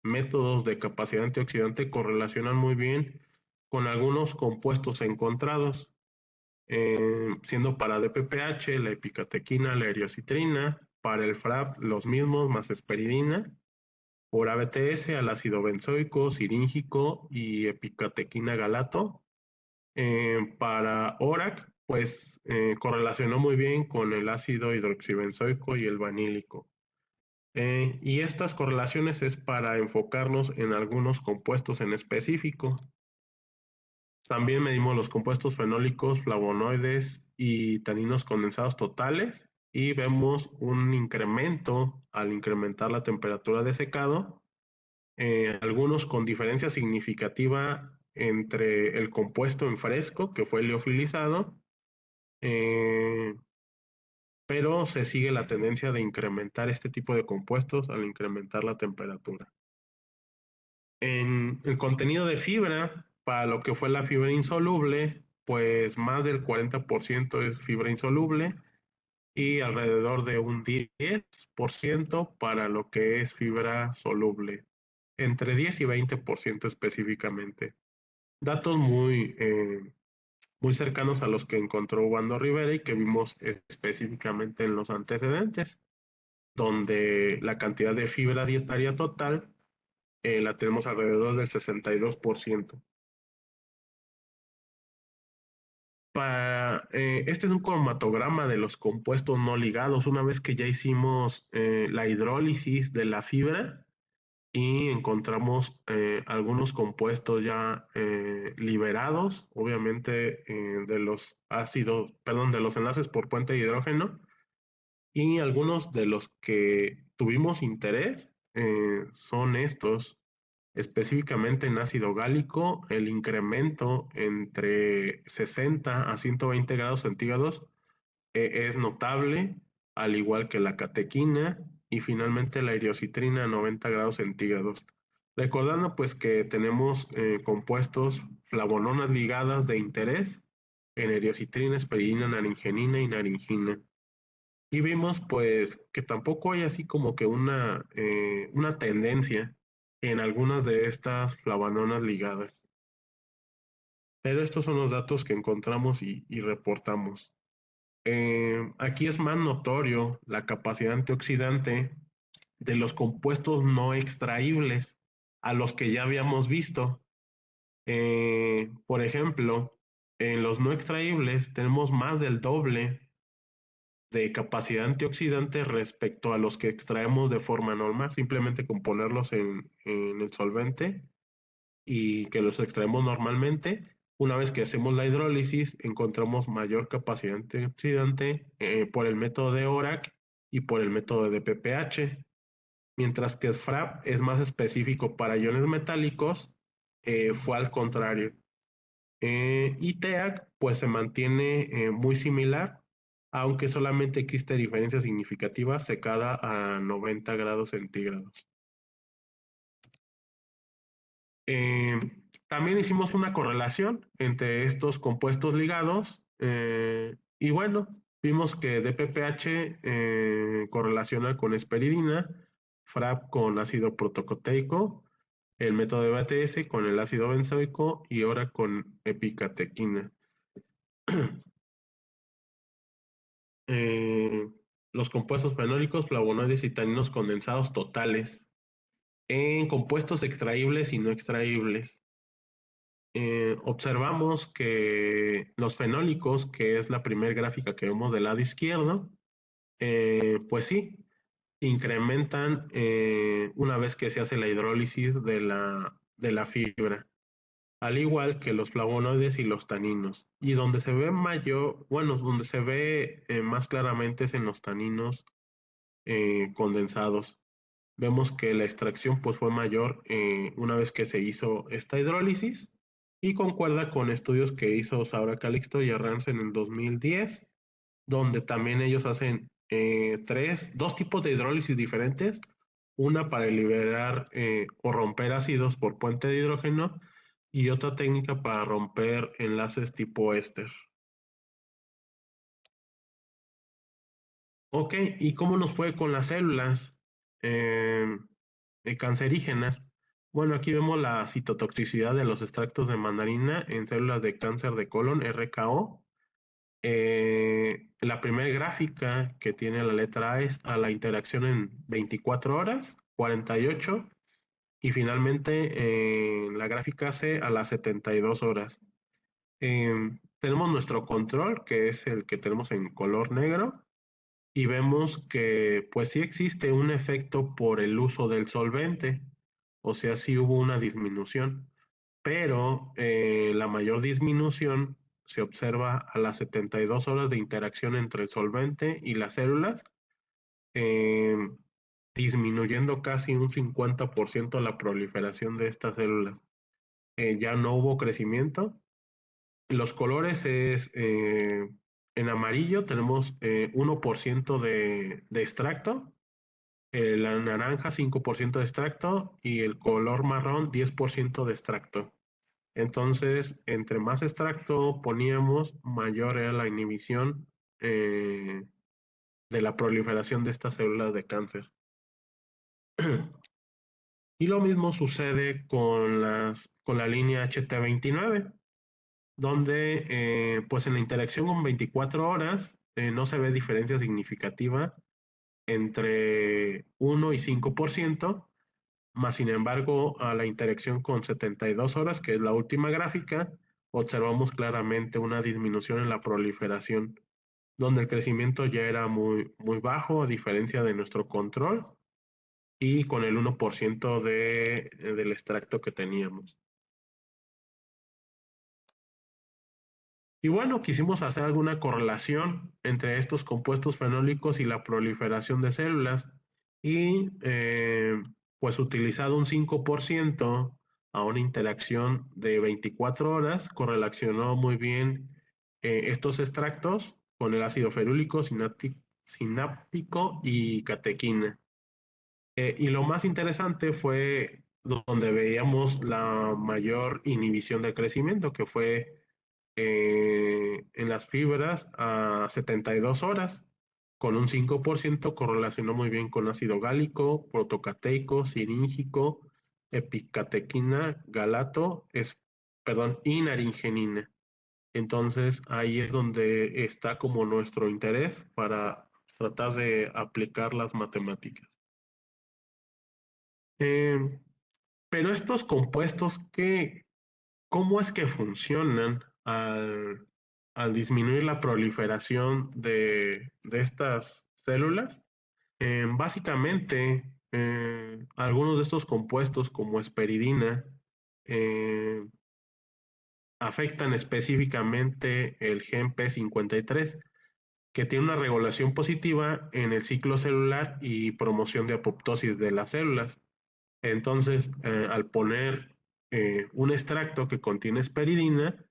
métodos de capacidad antioxidante correlacionan muy bien con algunos compuestos encontrados, siendo para DPPH la epicatequina, la eriocitrina, para el FRAP los mismos más esperidina, por ABTS al ácido benzoico, siríngico y epicatequina galato. Para ORAC, pues correlacionó muy bien con el ácido hidroxibenzoico y el vanílico. Y estas correlaciones es para enfocarnos en algunos compuestos en específico. También medimos los compuestos fenólicos, flavonoides y taninos condensados totales y vemos un incremento al incrementar la temperatura de secado, algunos con diferencia significativa entre el compuesto en fresco, que fue liofilizado, pero se sigue la tendencia de incrementar este tipo de compuestos al incrementar la temperatura. En el contenido de fibra, para lo que fue la fibra insoluble, pues más del 40% es fibra insoluble y alrededor de un 10% para lo que es fibra soluble, entre 10 y 20% específicamente. Datos muy cercanos a los que encontró Wando Rivera y que vimos específicamente en los antecedentes, donde la cantidad de fibra dietaria total la tenemos alrededor del 62%. Este es un cromatograma de los compuestos no ligados. Una vez que ya hicimos la hidrólisis de la fibra y encontramos algunos compuestos ya liberados, obviamente de los ácidos, perdón, de los enlaces por puente de hidrógeno, y algunos de los que tuvimos interés son estos. Específicamente en ácido gálico, el incremento entre 60 a 120 grados centígrados es notable, al igual que la catequina y finalmente la eriocitrina a 90 grados centígrados. Recordando pues que tenemos compuestos flavononas ligadas de interés en eriocitrina, esperidina, naringenina y naringina. Y vimos pues que tampoco hay así como que una tendencia en algunas de estas flavononas ligadas. Pero estos son los datos que encontramos y reportamos. Aquí es más notorio la capacidad antioxidante de los compuestos no extraíbles a los que ya habíamos visto. Por ejemplo, en los no extraíbles tenemos más del doble de capacidad antioxidante respecto a los que extraemos de forma normal, simplemente con ponerlos en el solvente y que los extraemos normalmente. Una vez que hacemos la hidrólisis, encontramos mayor capacidad antioxidante por el método de ORAC y por el método de PPH, mientras que FRAP es más específico para iones metálicos, fue al contrario. Y TEAC pues se mantiene muy similar, aunque solamente existe diferencia significativa secada a 90 grados centígrados. También hicimos una correlación entre estos compuestos ligados y bueno, vimos que DPPH correlaciona con esperidina, FRAP con ácido protocoteico, el método de BTS con el ácido benzoico y ahora con epicatequina. Eh, los compuestos fenólicos, flavonoides y taninos condensados totales en compuestos extraíbles y no extraíbles. Observamos que los fenólicos, que es la primera gráfica que vemos del lado izquierdo, pues sí, incrementan una vez que se hace la hidrólisis de la fibra, al igual que los flavonoides y los taninos. Y donde se ve mayor, bueno, donde se ve más claramente es en los taninos condensados. Vemos que la extracción pues fue mayor una vez que se hizo esta hidrólisis y concuerda con estudios que hizo Saura Calixto y Arranz en el 2010, donde también ellos hacen dos tipos de hidrólisis diferentes, una para liberar o romper ácidos por puente de hidrógeno y otra técnica para romper enlaces tipo éster. Ok, ¿y cómo nos fue con las células cancerígenas? Bueno, aquí vemos la citotoxicidad de los extractos de mandarina en células de cáncer de colon, RKO. La primera gráfica que tiene la letra A es a la interacción en 24 horas, 48, y finalmente la gráfica C a las 72 horas. Tenemos nuestro control, que es el que tenemos en color negro, y vemos que pues sí existe un efecto por el uso del solvente, o sea, sí hubo una disminución, pero la mayor disminución se observa a las 72 horas de interacción entre el solvente y las células, eh, disminuyendo casi un 50% la proliferación de estas células. Ya no hubo crecimiento. Los colores es, en amarillo tenemos 1% de extracto, la naranja 5% de extracto y el color marrón 10% de extracto. Entonces, entre más extracto poníamos, mayor era la inhibición de la proliferación de estas células de cáncer. Y lo mismo sucede con la línea HT29, donde pues en la interacción con 24 horas no se ve diferencia significativa entre 1 y 5%, más sin embargo a la interacción con 72 horas, que es la última gráfica, observamos claramente una disminución en la proliferación, donde el crecimiento ya era muy, muy bajo a diferencia de nuestro control y con el 1% del extracto que teníamos. Y bueno, quisimos hacer alguna correlación entre estos compuestos fenólicos y la proliferación de células. Y pues utilizado un 5% a una interacción de 24 horas, correlacionó muy bien estos extractos con el ácido ferúlico, sináptico y catequina. Y lo más interesante fue donde veíamos la mayor inhibición del crecimiento, que fue en las fibras a 72 horas, con un 5% correlacionó muy bien con ácido gálico, protocateico, siríngico, epicatequina, galato, y naringenina. Entonces ahí es donde está como nuestro interés para tratar de aplicar las matemáticas. Pero estos compuestos, ¿cómo es que funcionan al disminuir la proliferación de estas células? Básicamente, algunos de estos compuestos, como esperidina, eh, afectan específicamente el gen P53, que tiene una regulación positiva en el ciclo celular y promoción de apoptosis de las células. Entonces, al poner un extracto que contiene esperidina,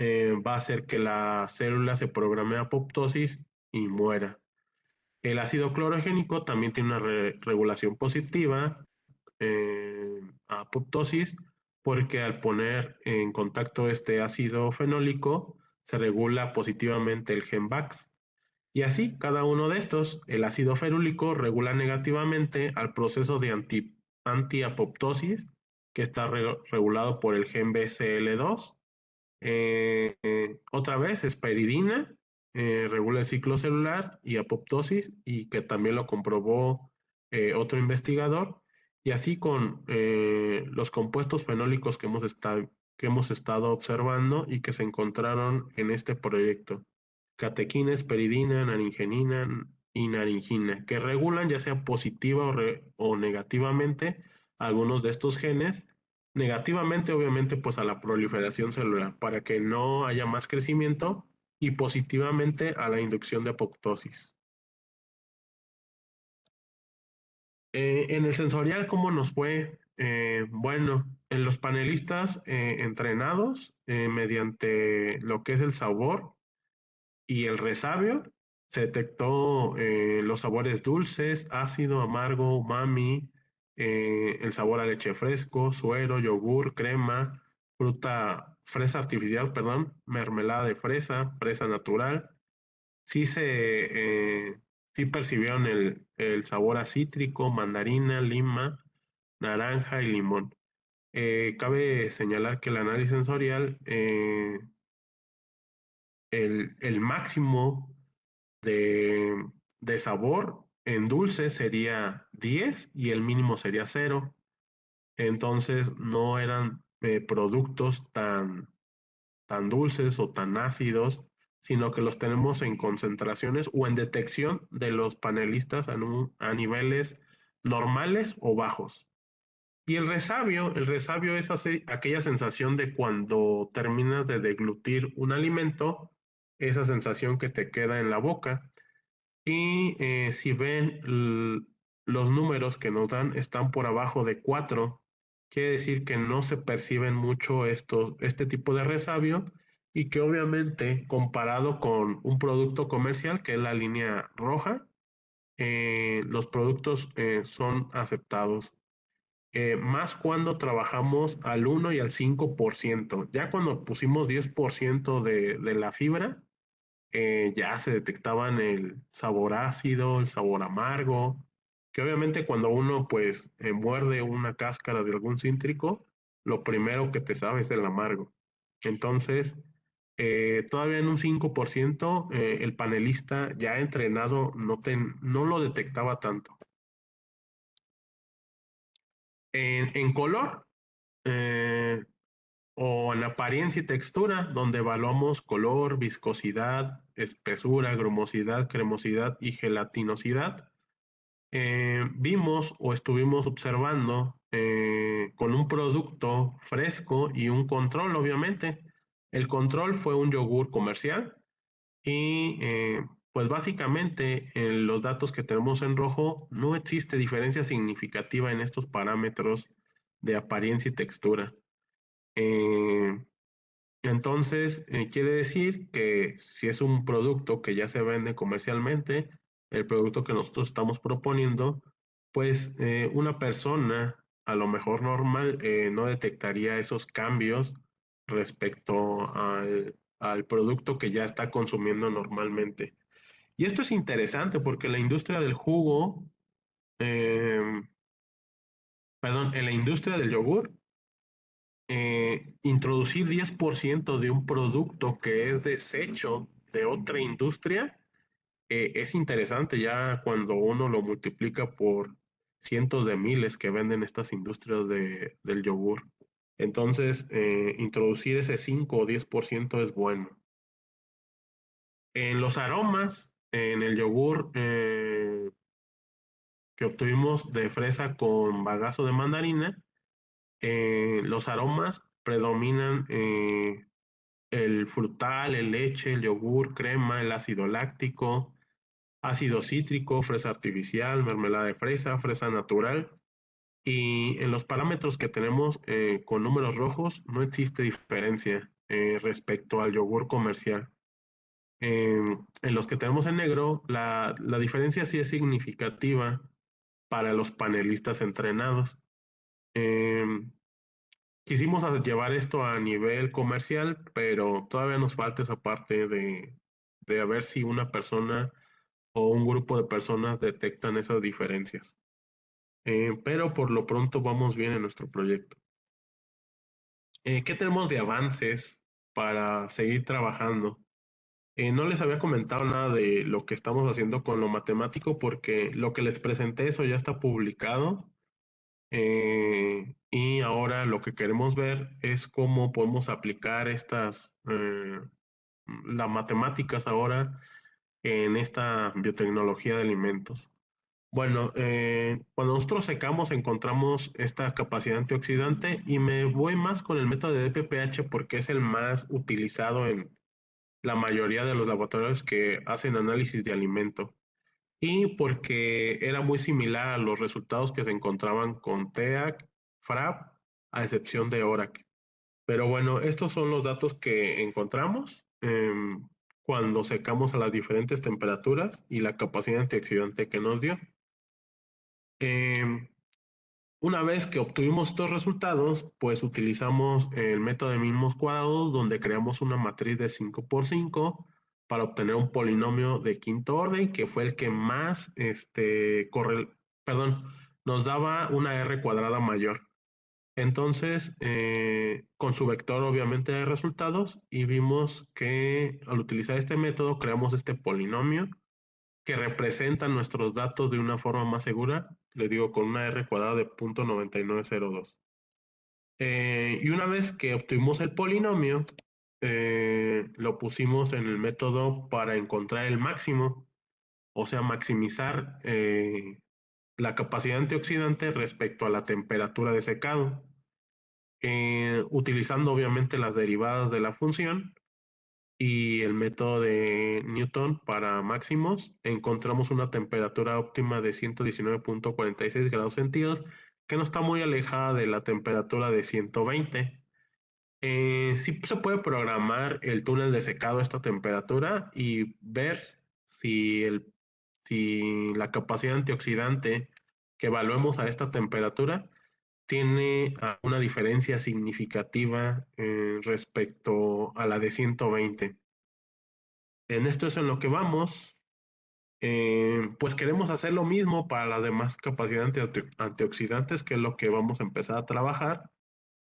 va a hacer que la célula se programe a apoptosis y muera. El ácido clorogénico también tiene una regulación positiva a apoptosis, porque al poner en contacto este ácido fenólico se regula positivamente el gen Bax. Y así, cada uno de estos, el ácido ferúlico regula negativamente al proceso de antiapoptosis, que está regulado por el gen BCL2. Otra vez, esperidina regula el ciclo celular y apoptosis, y que también lo comprobó otro investigador. Y así con los compuestos fenólicos que hemos estado observando y que se encontraron en este proyecto: catequina, esperidina, naringenina y naringina, que regulan ya sea positiva o negativamente algunos de estos genes. Negativamente, obviamente, pues a la proliferación celular, para que no haya más crecimiento, y positivamente a la inducción de apoptosis. En el sensorial, ¿cómo nos fue? Bueno, en los panelistas entrenados mediante lo que es el sabor y el resabio, se detectó los sabores dulces, ácido, amargo, umami, el sabor a leche fresco, suero, yogur, crema, fresa artificial, perdón, mermelada de fresa, fresa natural. Sí sí percibieron el sabor a cítrico, mandarina, lima, naranja y limón. Cabe señalar que el análisis sensorial, el máximo de sabor en dulce sería 10 y el mínimo sería 0. Entonces no eran productos tan dulces o tan ácidos, sino que los tenemos en concentraciones o en detección de los panelistas a niveles normales o bajos. Y el resabio es aquella sensación de cuando terminas de deglutir un alimento, esa sensación que te queda en la boca. Y si ven los números que nos dan están por abajo de 4, quiere decir que no se perciben mucho este tipo de resabio, y que obviamente comparado con un producto comercial, que es la línea roja, los productos son aceptados. Más cuando trabajamos al 1 y al 5%. Ya cuando pusimos 10% de la fibra, ya se detectaban el sabor ácido, el sabor amargo, que obviamente cuando uno pues muerde una cáscara de algún cítrico, lo primero que te sabe es el amargo. Entonces, todavía en un 5%, el panelista ya entrenado no lo detectaba tanto. En color, eh, o en apariencia y textura, donde evaluamos color, viscosidad, espesura, grumosidad, cremosidad y gelatinosidad, vimos o estuvimos observando con un producto fresco y un control, obviamente. El control fue un yogur comercial, y Pues básicamente en los datos que tenemos en rojo no existe diferencia significativa en estos parámetros de apariencia y textura. Eh, entonces, quiere decir que si es un producto que ya se vende comercialmente, el producto que nosotros estamos proponiendo, pues una persona a lo mejor normal no detectaría esos cambios respecto al producto que ya está consumiendo normalmente. Y esto es interesante porque la industria del jugo, eh, perdón, en la industria del yogur, introducir 10% de un producto que es desecho de otra industria es interesante ya cuando uno lo multiplica por cientos de miles que venden estas industrias del yogur. Entonces, introducir ese 5 o 10% es bueno. En los aromas, en el yogur que obtuvimos de fresa con bagazo de mandarina, los aromas predominan el frutal, el leche, el yogur, crema, el ácido láctico, ácido cítrico, fresa artificial, mermelada de fresa, fresa natural. Y en los parámetros que tenemos con números rojos no existe diferencia respecto al yogur comercial. En los que tenemos en negro, la diferencia sí es significativa para los panelistas entrenados. Em, Quisimos llevar esto a nivel comercial, pero todavía nos falta esa parte de a ver si una persona o un grupo de personas detectan esas diferencias. Pero por lo pronto vamos bien en nuestro proyecto. ¿Qué tenemos de avances para seguir trabajando? No les había comentado nada de lo que estamos haciendo con lo matemático porque lo que les presenté, eso ya está publicado. Y ahora lo que queremos ver es cómo podemos aplicar las matemáticas ahora en esta biotecnología de alimentos. Bueno, cuando nosotros secamos encontramos esta capacidad antioxidante y me voy más con el método de DPPH porque es el más utilizado en la mayoría de los laboratorios que hacen análisis de alimento y porque era muy similar a los resultados que se encontraban con TEAC, FRAP, a excepción de ORAC. Pero bueno, estos son los datos que encontramos cuando secamos a las diferentes temperaturas y la capacidad antioxidante que nos dio. Em, una vez que obtuvimos estos resultados, pues utilizamos el método de mínimos cuadrados donde creamos una matriz de 5 por 5 para obtener un polinomio de quinto orden que fue el que más perdón, nos daba una R cuadrada mayor. Entonces, con su vector obviamente de resultados y vimos que al utilizar este método creamos este polinomio que representan nuestros datos de una forma más segura, les digo, con una R cuadrada de 0.9902. Y una vez que obtuvimos el polinomio, lo pusimos en el método para encontrar el máximo, o sea, maximizar la capacidad antioxidante respecto a la temperatura de secado, utilizando obviamente las derivadas de la función y el método de Newton para máximos, encontramos una temperatura óptima de 119.46 grados centígrados, que no está muy alejada de la temperatura de 120. Sí se puede programar el túnel de secado a esta temperatura y ver si la capacidad antioxidante que evaluemos a esta temperatura tiene una diferencia significativa respecto a la de 120. En esto es en lo que vamos. Pues queremos hacer lo mismo para las demás capacidades antioxidantes, que es lo que vamos a empezar a trabajar.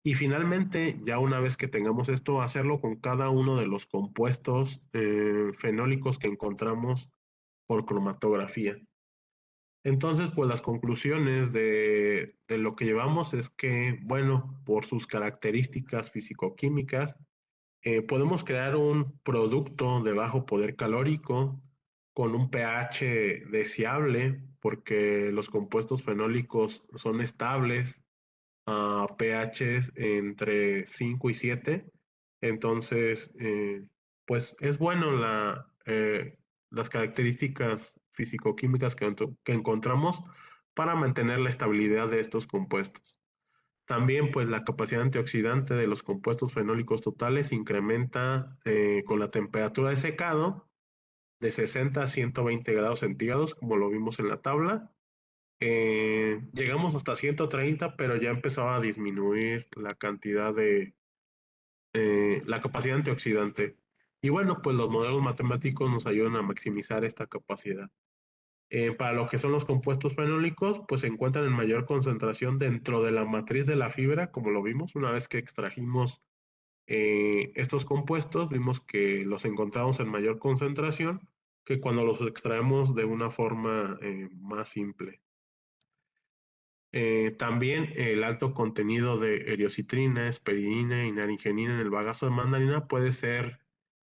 Y finalmente, ya una vez que tengamos esto, hacerlo con cada uno de los compuestos fenólicos que encontramos por cromatografía. Entonces, pues las conclusiones de lo que llevamos es que, bueno, por sus características físico-químicas, podemos crear un producto de bajo poder calórico con un pH deseable porque los compuestos fenólicos son estables a pHs entre 5 y 7. Entonces, pues es bueno las características físico-químicas que encontramos para mantener la estabilidad de estos compuestos. También, pues, la capacidad antioxidante de los compuestos fenólicos totales incrementa con la temperatura de secado de 60 a 120 grados centígrados, como lo vimos en la tabla. Llegamos hasta 130, pero ya empezaba a disminuir la cantidad de la capacidad antioxidante. Y bueno, pues los modelos matemáticos nos ayudan a maximizar esta capacidad. Para lo que son los compuestos fenólicos, pues se encuentran en mayor concentración dentro de la matriz de la fibra, como lo vimos una vez que extrajimos estos compuestos, vimos que los encontramos en mayor concentración que cuando los extraemos de una forma más simple. También el alto contenido de eriocitrina, esperidina y naringenina en el bagazo de mandarina puede ser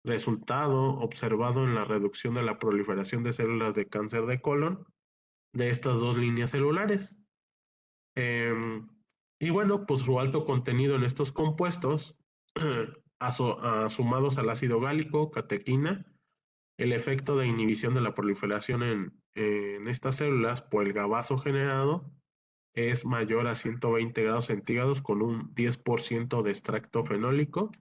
resultado observado en la reducción de la proliferación de células de cáncer de colon de estas dos líneas celulares. Y bueno, pues su alto contenido en estos compuestos, sumados al ácido gálico, catequina, el efecto de inhibición de la proliferación en estas células por el gabazo generado es mayor a 120 grados centígrados con un 10% de extracto fenólico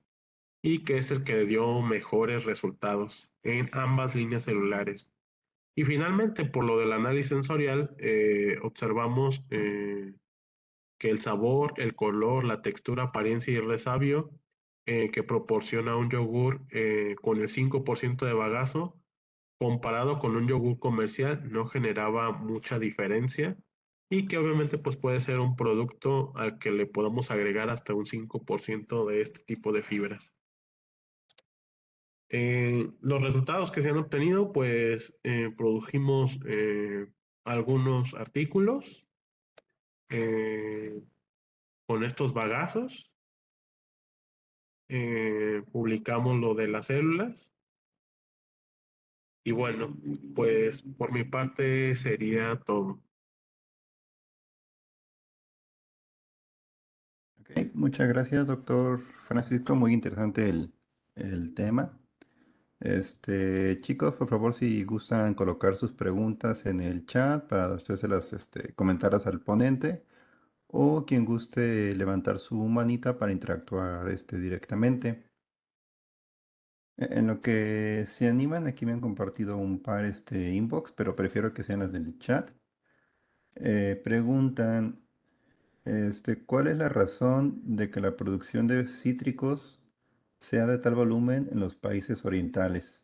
y que es el que dio mejores resultados en ambas líneas celulares. Y finalmente, por lo del análisis sensorial, observamos que el sabor, el color, la textura, apariencia y el resabio que proporciona un yogur con el 5% de bagazo, comparado con un yogur comercial, no generaba mucha diferencia y que obviamente pues puede ser un producto al que le podamos agregar hasta un 5% de este tipo de fibras. Los resultados que se han obtenido, pues produjimos algunos artículos eh, con estos bagazos, publicamos lo de las células y bueno, pues por mi parte sería todo. Ok, muchas gracias, doctor Francisco. Muy interesante el tema. Chicos, por favor, si gustan colocar sus preguntas en el chat para hacérselas, comentarlas al ponente, o quien guste levantar su manita para interactuar, directamente. En lo que se animan, aquí me han compartido un par, inbox, pero prefiero que sean las del chat. Preguntan, ¿cuál es la razón de que la producción de cítricos sea de tal volumen en los países orientales?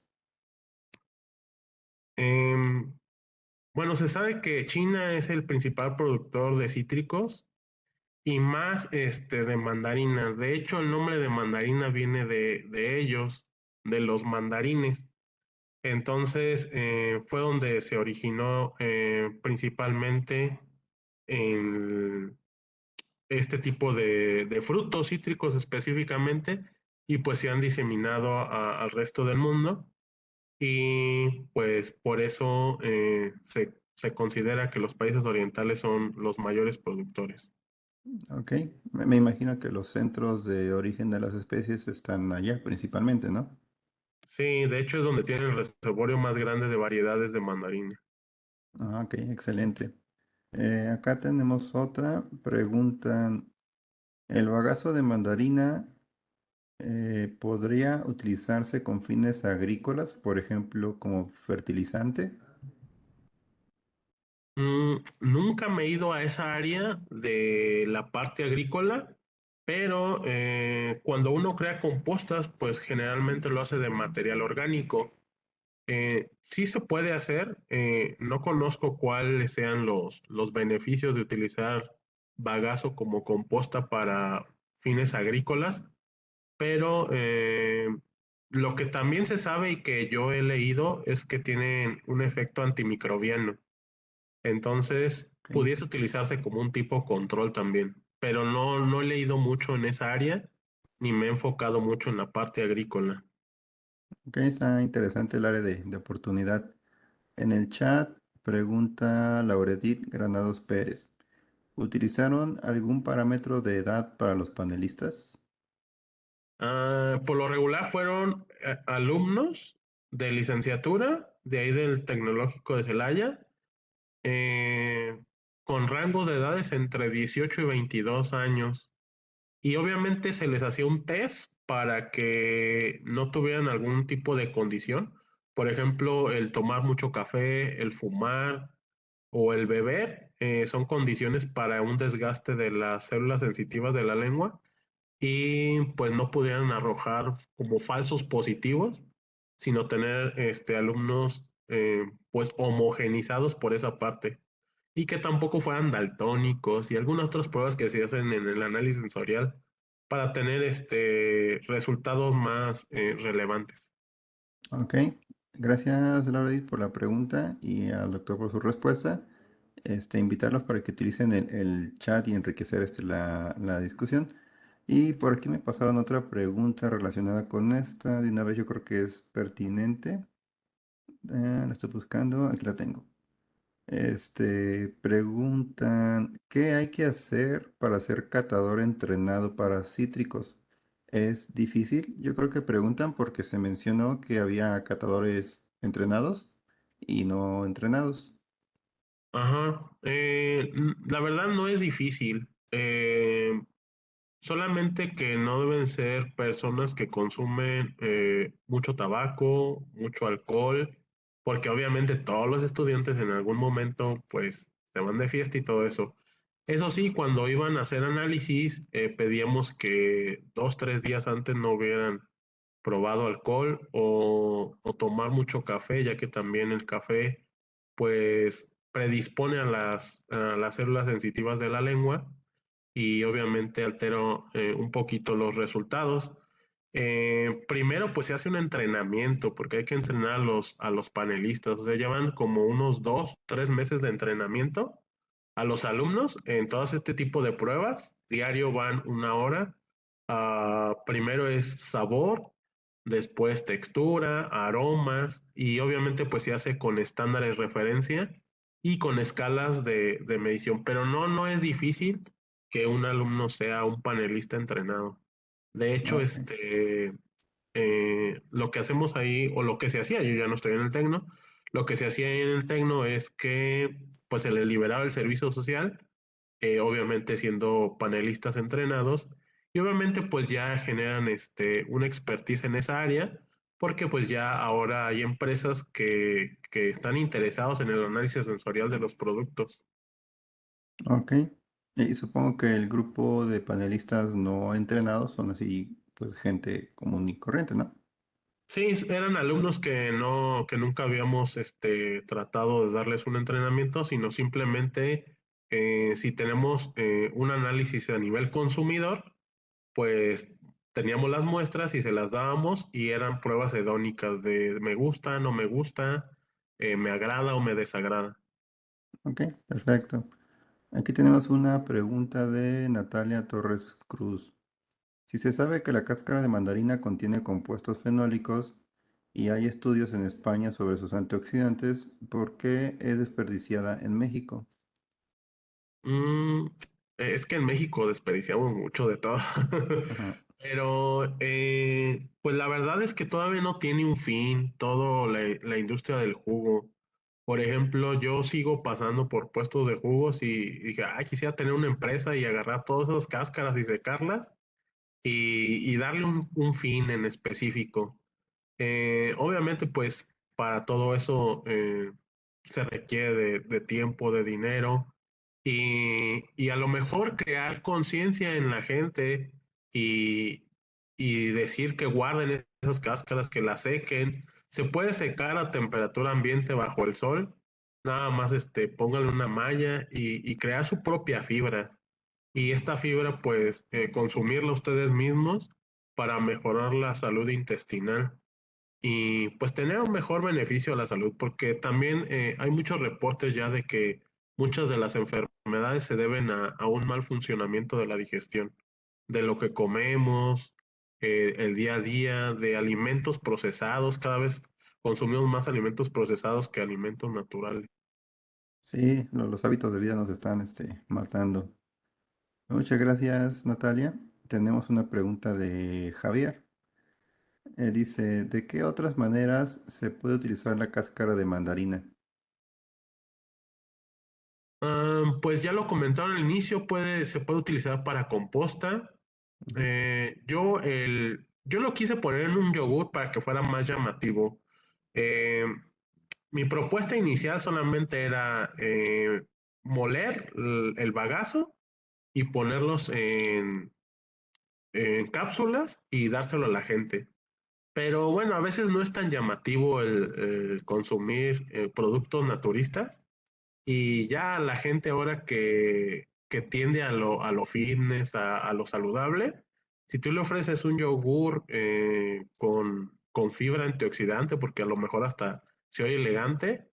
Em, bueno, se sabe que China es el principal productor de cítricos y más de mandarinas. De hecho, el nombre de mandarina viene de ellos, de los mandarines. Entonces, fue donde se originó principalmente en este tipo de frutos cítricos específicamente y pues se han diseminado al resto del mundo y pues por eso se considera que los países orientales son los mayores productores. Ok, me imagino que los centros de origen de las especies están allá principalmente, ¿no? Sí, de hecho es donde tienen el reservorio más grande de variedades de mandarina. Ah, ok, excelente. Acá tenemos otra. Preguntan, ¿el bagazo de mandarina podría utilizarse con fines agrícolas, por ejemplo, como fertilizante? Nunca me he ido a esa área de la parte agrícola, pero cuando uno crea compostas, pues generalmente lo hace de material orgánico. Sí se puede hacer, no conozco cuáles sean los beneficios de utilizar bagazo como composta para fines agrícolas, pero lo que también se sabe y que yo he leído es que tienen un efecto antimicrobiano. Entonces, Ok, pudiese utilizarse como un tipo control también, pero no he leído mucho en esa área ni me he enfocado mucho en la parte agrícola. ok, está interesante el área de oportunidad. En el chat pregunta Lauredit Granados Pérez. ¿Utilizaron algún parámetro de edad para los panelistas? Por lo regular fueron alumnos de licenciatura de ahí del Tecnológico de Celaya, eh, con rango de edades entre 18 y 22 años. Y obviamente se les hacía un test para que no tuvieran algún tipo de condición. Por ejemplo, el tomar mucho café, el fumar o el beber, son condiciones para un desgaste de las células sensitivas de la lengua y pues no pudieran arrojar como falsos positivos, sino tener alumnos pues homogenizados por esa parte y que tampoco fueran daltónicos y algunas otras pruebas que se hacen en el análisis sensorial para tener resultados más relevantes. Ok, gracias Laura por la pregunta y al doctor por su respuesta. Invitarlos para que utilicen el chat y enriquecer la discusión. Y por aquí me pasaron otra pregunta relacionada con esta. De una vez yo creo que es pertinente. La estoy buscando, aquí la tengo. Preguntan, ¿qué hay que hacer para ser catador entrenado para cítricos? ¿Es difícil? Yo creo que preguntan porque se mencionó que había catadores entrenados y no entrenados. Ajá, la verdad no es difícil. Solamente que no deben ser personas que consumen mucho tabaco, mucho alcohol, porque obviamente todos los estudiantes en algún momento pues se van de fiesta y todo eso. Eso sí, cuando iban a hacer análisis, pedíamos que 2, 3 días antes no hubieran probado alcohol o tomar mucho café, ya que también el café pues predispone a las células sensitivas de la lengua y obviamente altero un poquito los resultados. Primero, pues se hace un entrenamiento, porque hay que entrenar a los panelistas, o sea, llevan como unos 2, 3 meses de entrenamiento a los alumnos en todo este tipo de pruebas. Diario van 1 hora. Primero es sabor, después textura, aromas y obviamente pues se hace con estándares de referencia y con escalas de medición, pero no es difícil que un alumno sea un panelista entrenado. De hecho, Ok, lo que hacemos ahí, o lo que se hacía, yo ya no estoy en el Tecno, lo que se hacía en el Tecno es que pues se les liberaba el servicio social, obviamente siendo panelistas entrenados, y obviamente pues ya generan una expertise en esa área, porque pues ya ahora hay empresas que están interesados en el análisis sensorial de los productos. ok. Y supongo que el grupo de panelistas no entrenados son así, pues gente común y corriente, ¿no? Sí, eran alumnos que nunca habíamos tratado de darles un entrenamiento, sino simplemente si tenemos un análisis a nivel consumidor, pues teníamos las muestras y se las dábamos y eran pruebas hedónicas de me gusta, no me gusta, me agrada o me desagrada. Ok, perfecto. Aquí tenemos una pregunta de Natalia Torres Cruz. Si se sabe que la cáscara de mandarina contiene compuestos fenólicos y hay estudios en España sobre sus antioxidantes, ¿por qué es desperdiciada en México? Mm, es que en México desperdiciamos mucho de todo. Ajá, Pero pues la verdad es que todavía no tiene un fin todo la industria del jugo. Por ejemplo, yo sigo pasando por puestos de jugos y dije, ay, quisiera tener una empresa y agarrar todas esas cáscaras y secarlas y darle un fin en específico. Obviamente, pues para todo eso se requiere de tiempo, de dinero y a lo mejor crear conciencia en la gente y, y decir que guarden esas cáscaras, que las sequen. Se puede secar a temperatura ambiente bajo el sol, nada más póngale una malla y crear su propia fibra. Y esta fibra, pues, consumirla ustedes mismos para mejorar la salud intestinal y pues tener un mejor beneficio a la salud, porque también hay muchos reportes ya de que muchas de las enfermedades se deben a un mal funcionamiento de la digestión, de lo que comemos, el día a día, de alimentos procesados, cada vez consumimos más alimentos procesados que alimentos naturales. sí, los hábitos de vida nos están matando. Muchas gracias, Natalia. Tenemos una pregunta de Javier. Dice, ¿de qué otras maneras se puede utilizar la cáscara de mandarina? Pues ya lo comentaron al inicio, se puede utilizar para composta. Ujú. Yo lo quise poner en un yogur para que fuera más llamativo. Eh, Mi propuesta inicial solamente era moler el bagazo y ponerlos en cápsulas y dárselo a la gente. Pero bueno, a veces no es tan llamativo el consumir productos naturistas y ya la gente ahora que tiende a lo fitness, a lo saludable, si tú le ofreces un yogur con fibra antioxidante, porque a lo mejor hasta se oye elegante,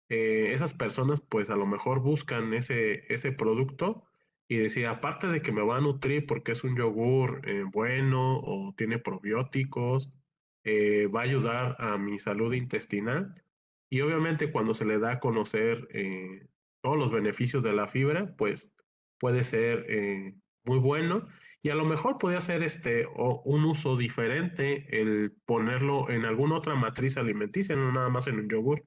esas personas pues a lo mejor buscan ese producto y decir, aparte de que me va a nutrir porque es un yogur bueno o tiene probióticos, va a ayudar a mi salud intestinal. Y obviamente cuando se le da a conocer todos los beneficios de la fibra, pues puede ser muy bueno. Y a lo mejor podría ser un uso diferente el ponerlo en alguna otra matriz alimenticia, no nada más en un yogur.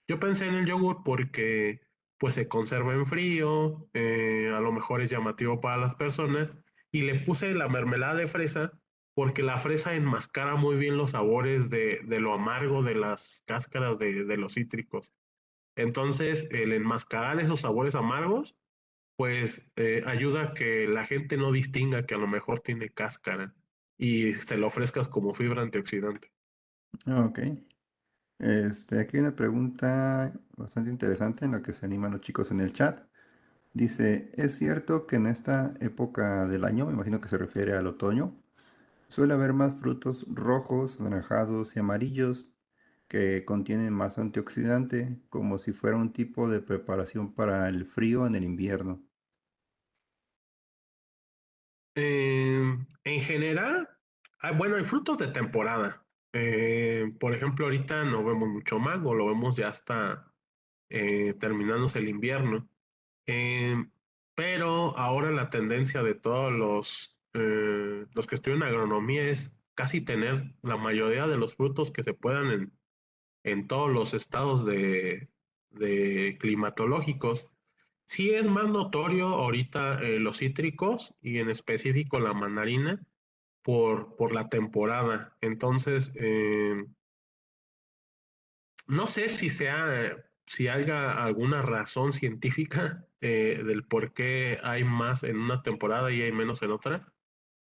Yo pensé en el yogur porque pues se conserva en frío, a lo mejor es llamativo para las personas y le puse la mermelada de fresa porque la fresa enmascara muy bien los sabores de lo amargo de las cáscaras de los cítricos. Entonces, el enmascarar esos sabores amargos, pues ayuda a que la gente no distinga que a lo mejor tiene cáscara y se lo ofrezcas como fibra antioxidante. Ok. Aquí hay una pregunta bastante interesante en la que se animan los chicos en el chat. Dice, ¿es cierto que en esta época del año, me imagino que se refiere al otoño, suele haber más frutos rojos, anaranjados y amarillos que contienen más antioxidante, como si fuera un tipo de preparación para el frío en el invierno? En general, bueno, hay frutos de temporada. Por ejemplo, ahorita no vemos mucho mango, lo vemos ya hasta terminándose el invierno. Eh, pero ahora la tendencia de todos los que estudian agronomía es casi tener la mayoría de los frutos que se puedan en todos los estados de climatológicos. Sí es más notorio ahorita los cítricos y en específico la mandarina por la temporada. Entonces, no sé si haya alguna razón científica del por qué hay más en una temporada y hay menos en otra.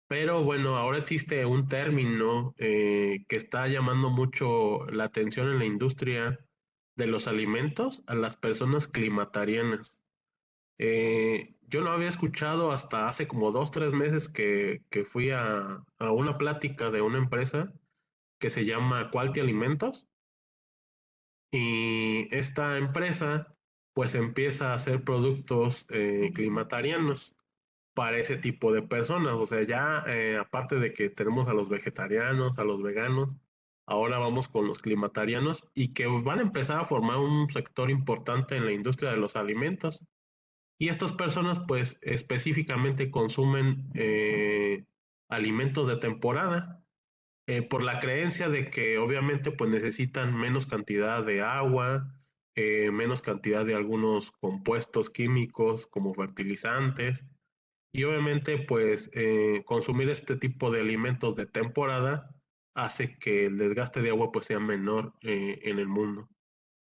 Pero bueno, ahora existe un término que está llamando mucho la atención en la industria de los alimentos a las personas climatarianas. Yo no había escuchado hasta hace como 2, 3 meses que fui a una plática de una empresa que se llama Quality Alimentos y esta empresa pues empieza a hacer productos climatarianos para ese tipo de personas. O sea, ya aparte de que tenemos a los vegetarianos, a los veganos, ahora vamos con los climatarianos y que van a empezar a formar un sector importante en la industria de los alimentos. Y estas personas pues específicamente consumen alimentos de temporada por la creencia de que obviamente pues necesitan menos cantidad de agua, menos cantidad de algunos compuestos químicos como fertilizantes y obviamente, pues, consumir este tipo de alimentos de temporada hace que el desgaste de agua pues sea menor en el mundo.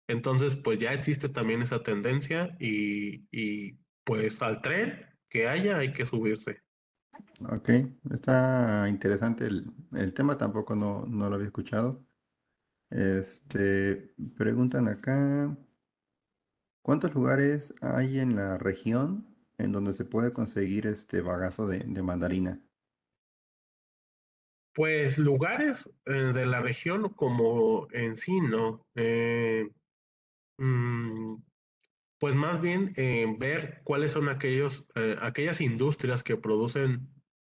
Entonces, pues ya existe también esa tendencia pues al tren que haya hay que subirse. Ok, está interesante el tema, tampoco no lo había escuchado. Preguntan acá, ¿cuántos lugares hay en la región en donde se puede conseguir este bagazo de mandarina? Pues lugares de la región como en sí, ¿no? Mm, Pues más bien ver cuáles son aquellas industrias que producen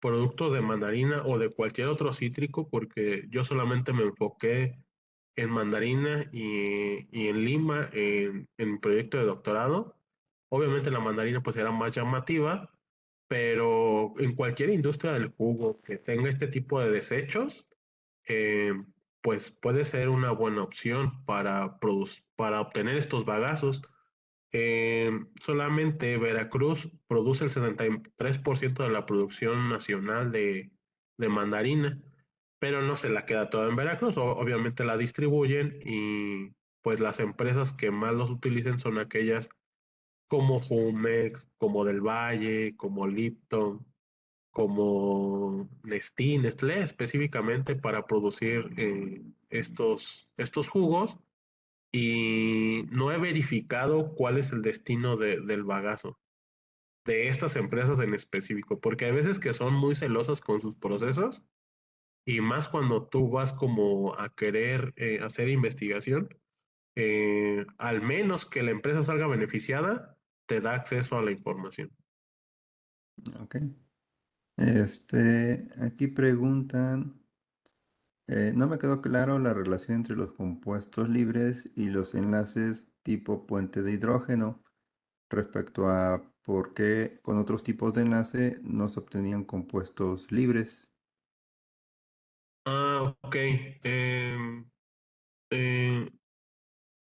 productos de mandarina o de cualquier otro cítrico, porque yo solamente me enfoqué en mandarina y en Lima en mi proyecto de doctorado. Obviamente la mandarina pues era más llamativa, pero en cualquier industria del jugo que tenga este tipo de desechos, pues puede ser una buena opción para obtener estos bagazos. Solamente Veracruz produce el 63% de la producción nacional de mandarina, pero no se la queda toda en Veracruz, obviamente la distribuyen y pues las empresas que más los utilicen son aquellas como Jumex, como Del Valle, como Lipton, como Nestlé específicamente para producir estos jugos y no he verificado cuál es el destino del bagazo de estas empresas en específico, porque hay veces que son muy celosas con sus procesos y más cuando tú vas como a querer hacer investigación, al menos que la empresa salga beneficiada, te da acceso a la información. Ok. Aquí preguntan, no me quedó claro la relación entre los compuestos libres y los enlaces tipo puente de hidrógeno respecto a por qué con otros tipos de enlace no se obtenían compuestos libres. Ah, ok. Eh,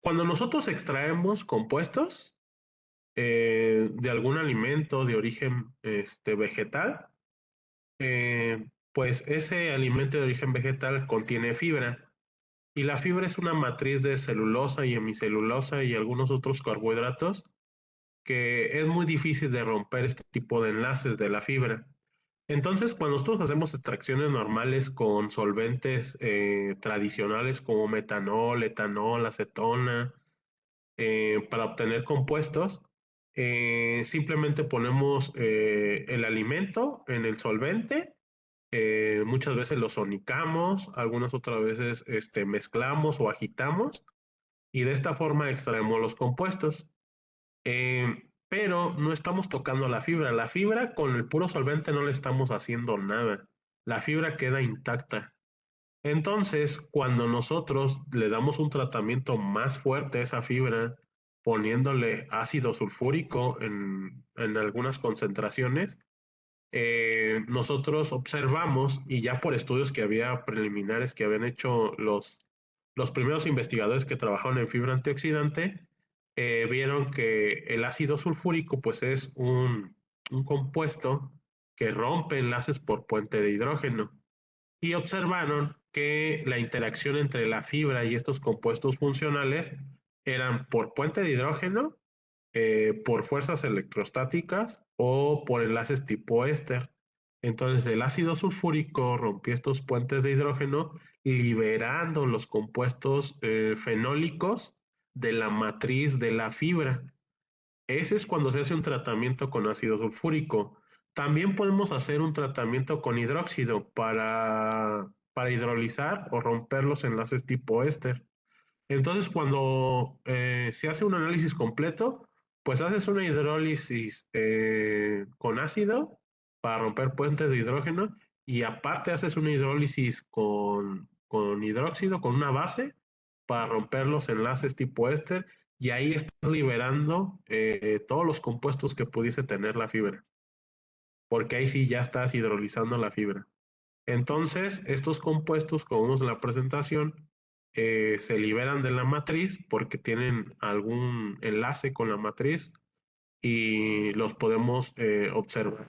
Cuando nosotros extraemos compuestos de algún alimento de origen vegetal, pues ese alimento de origen vegetal contiene fibra y la fibra es una matriz de celulosa y hemicelulosa y algunos otros carbohidratos que es muy difícil de romper este tipo de enlaces de la fibra. Entonces, cuando nosotros hacemos extracciones normales con solventes tradicionales como metanol, etanol, acetona, para obtener compuestos, simplemente ponemos el alimento en el solvente, muchas veces lo sonicamos, algunas otras veces mezclamos o agitamos y de esta forma extraemos los compuestos. Pero no estamos tocando la fibra con el puro solvente no le estamos haciendo nada, la fibra queda intacta. Entonces, cuando nosotros le damos un tratamiento más fuerte a esa fibra, poniéndole ácido sulfúrico en algunas concentraciones, nosotros observamos, y ya por estudios que había preliminares que habían hecho los primeros investigadores que trabajaron en fibra antioxidante, vieron que el ácido sulfúrico pues es un compuesto que rompe enlaces por puente de hidrógeno y observaron que la interacción entre la fibra y estos compuestos funcionales eran por puente de hidrógeno, por fuerzas electrostáticas o por enlaces tipo éster. Entonces el ácido sulfúrico rompió estos puentes de hidrógeno liberando los compuestos fenólicos de la matriz de la fibra. Ese es cuando se hace un tratamiento con ácido sulfúrico. También podemos hacer un tratamiento con hidróxido para hidrolizar o romper los enlaces tipo éster. Entonces, cuando se hace un análisis completo, pues haces una hidrólisis con ácido para romper puentes de hidrógeno y aparte haces una hidrólisis con hidróxido, con una base, para romper los enlaces tipo éster y ahí estás liberando todos los compuestos que pudiese tener la fibra, porque ahí sí ya estás hidrolizando la fibra. Entonces, estos compuestos, como vemos en la presentación, se liberan de la matriz porque tienen algún enlace con la matriz y los podemos observar.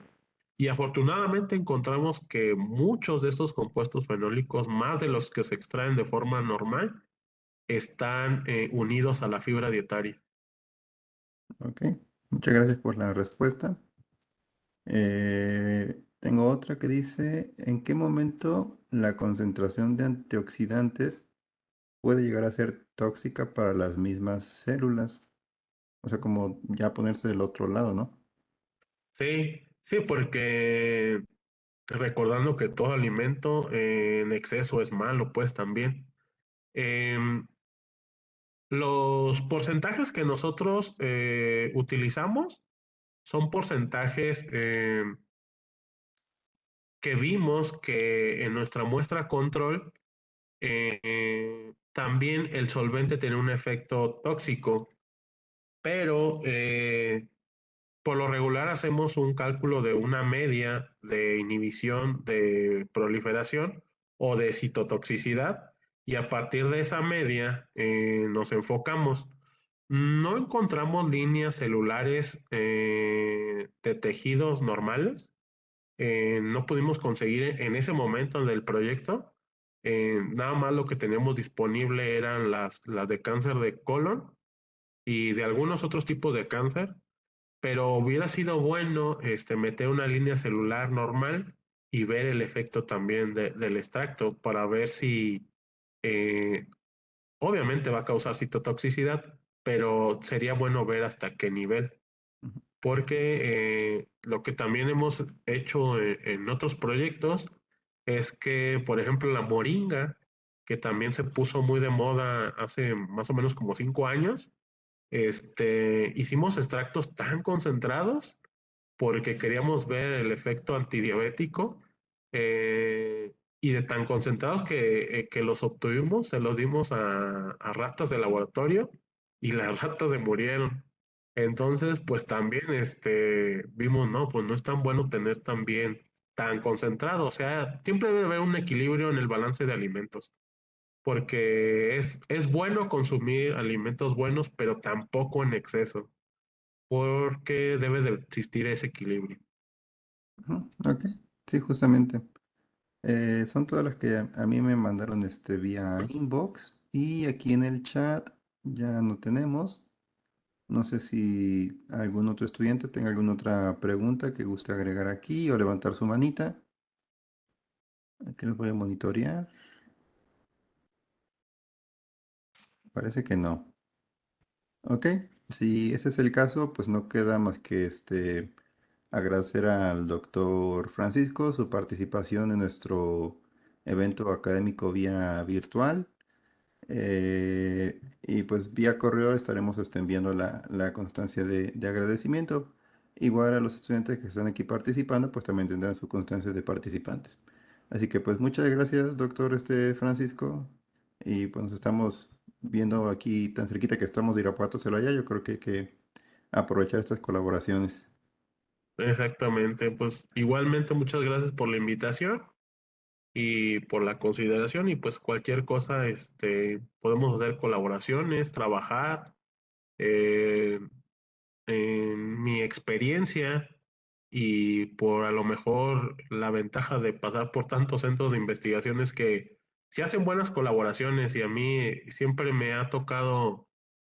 Y afortunadamente encontramos que muchos de estos compuestos fenólicos, más de los que se extraen de forma normal, están unidos a la fibra dietaria. Ok, muchas gracias por la respuesta. Tengo otra que dice, ¿en qué momento la concentración de antioxidantes puede llegar a ser tóxica para las mismas células? O sea, como ya ponerse del otro lado, ¿no? Sí, sí, porque recordando que todo alimento en exceso es malo, pues también. Em, los porcentajes que nosotros utilizamos son porcentajes que vimos que en nuestra muestra control también el solvente tiene un efecto tóxico, pero por lo regular hacemos un cálculo de una media de inhibición de proliferación o de citotoxicidad, y a partir de esa media nos enfocamos. No encontramos líneas celulares de tejidos normales. No pudimos conseguir en ese momento del proyecto. Nada más lo que teníamos disponible eran las de cáncer de colon y de algunos otros tipos de cáncer, pero hubiera sido bueno meter una línea celular normal y ver el efecto también del extracto para ver si eh, obviamente va a causar citotoxicidad, pero sería bueno ver hasta qué nivel, Ujú. porque lo que también hemos hecho en otros proyectos es que, por ejemplo, la moringa, que también se puso muy de moda hace más o menos como 5 años, hicimos extractos tan concentrados porque queríamos ver el efecto antidiabético eh, y de tan concentrados que los obtuvimos, se los dimos a ratas de laboratorio y las ratas se murieron. Entonces, pues también vimos, no, pues no es tan bueno tener también tan concentrado. O sea, siempre debe haber un equilibrio en el balance de alimentos, porque es bueno consumir alimentos buenos, pero tampoco en exceso, porque debe de existir ese equilibrio. Ujú, ok, sí, justamente. Son todas las que a mí me mandaron vía inbox y aquí en el chat ya no tenemos. No sé si algún otro estudiante tenga alguna otra pregunta que guste agregar aquí o levantar su manita. Aquí los voy a monitorear. Parece que no. Ok, si ese es el caso, pues no queda más que agradecer al doctor Francisco su participación en nuestro evento académico vía virtual. Y pues vía correo estaremos enviando la constancia de agradecimiento. Igual a los estudiantes que están aquí participando, pues también tendrán su constancia de participantes. Así que pues muchas gracias, doctor Francisco. Y pues nos estamos viendo aquí tan cerquita que estamos de Irapuato, Celaya. Yo creo que hay que aprovechar estas colaboraciones. Exactamente, pues igualmente muchas gracias por la invitación y por la consideración y pues cualquier cosa, podemos hacer colaboraciones, trabajar. eh, en mi experiencia y por a lo mejor la ventaja de pasar por tantos centros de investigaciones que se hacen buenas colaboraciones y a mí siempre me ha tocado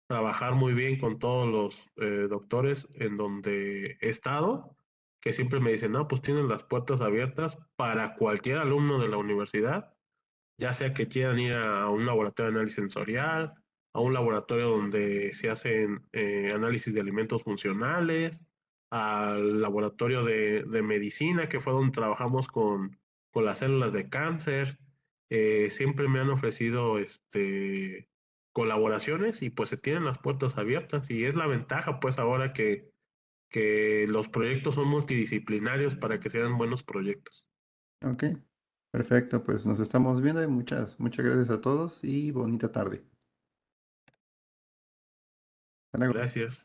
trabajar muy bien con todos los doctores en donde he estado, que siempre me dicen, no, pues tienen las puertas abiertas para cualquier alumno de la universidad, ya sea que quieran ir a un laboratorio de análisis sensorial, a un laboratorio donde se hacen análisis de alimentos funcionales, al laboratorio de medicina, que fue donde trabajamos con las células de cáncer. Siempre me han ofrecido colaboraciones y pues se tienen las puertas abiertas y es la ventaja pues ahora que los proyectos son multidisciplinarios para que sean buenos proyectos. Ok, perfecto. Pues nos estamos viendo y muchas gracias a todos y bonita tarde. Hasta luego. Gracias.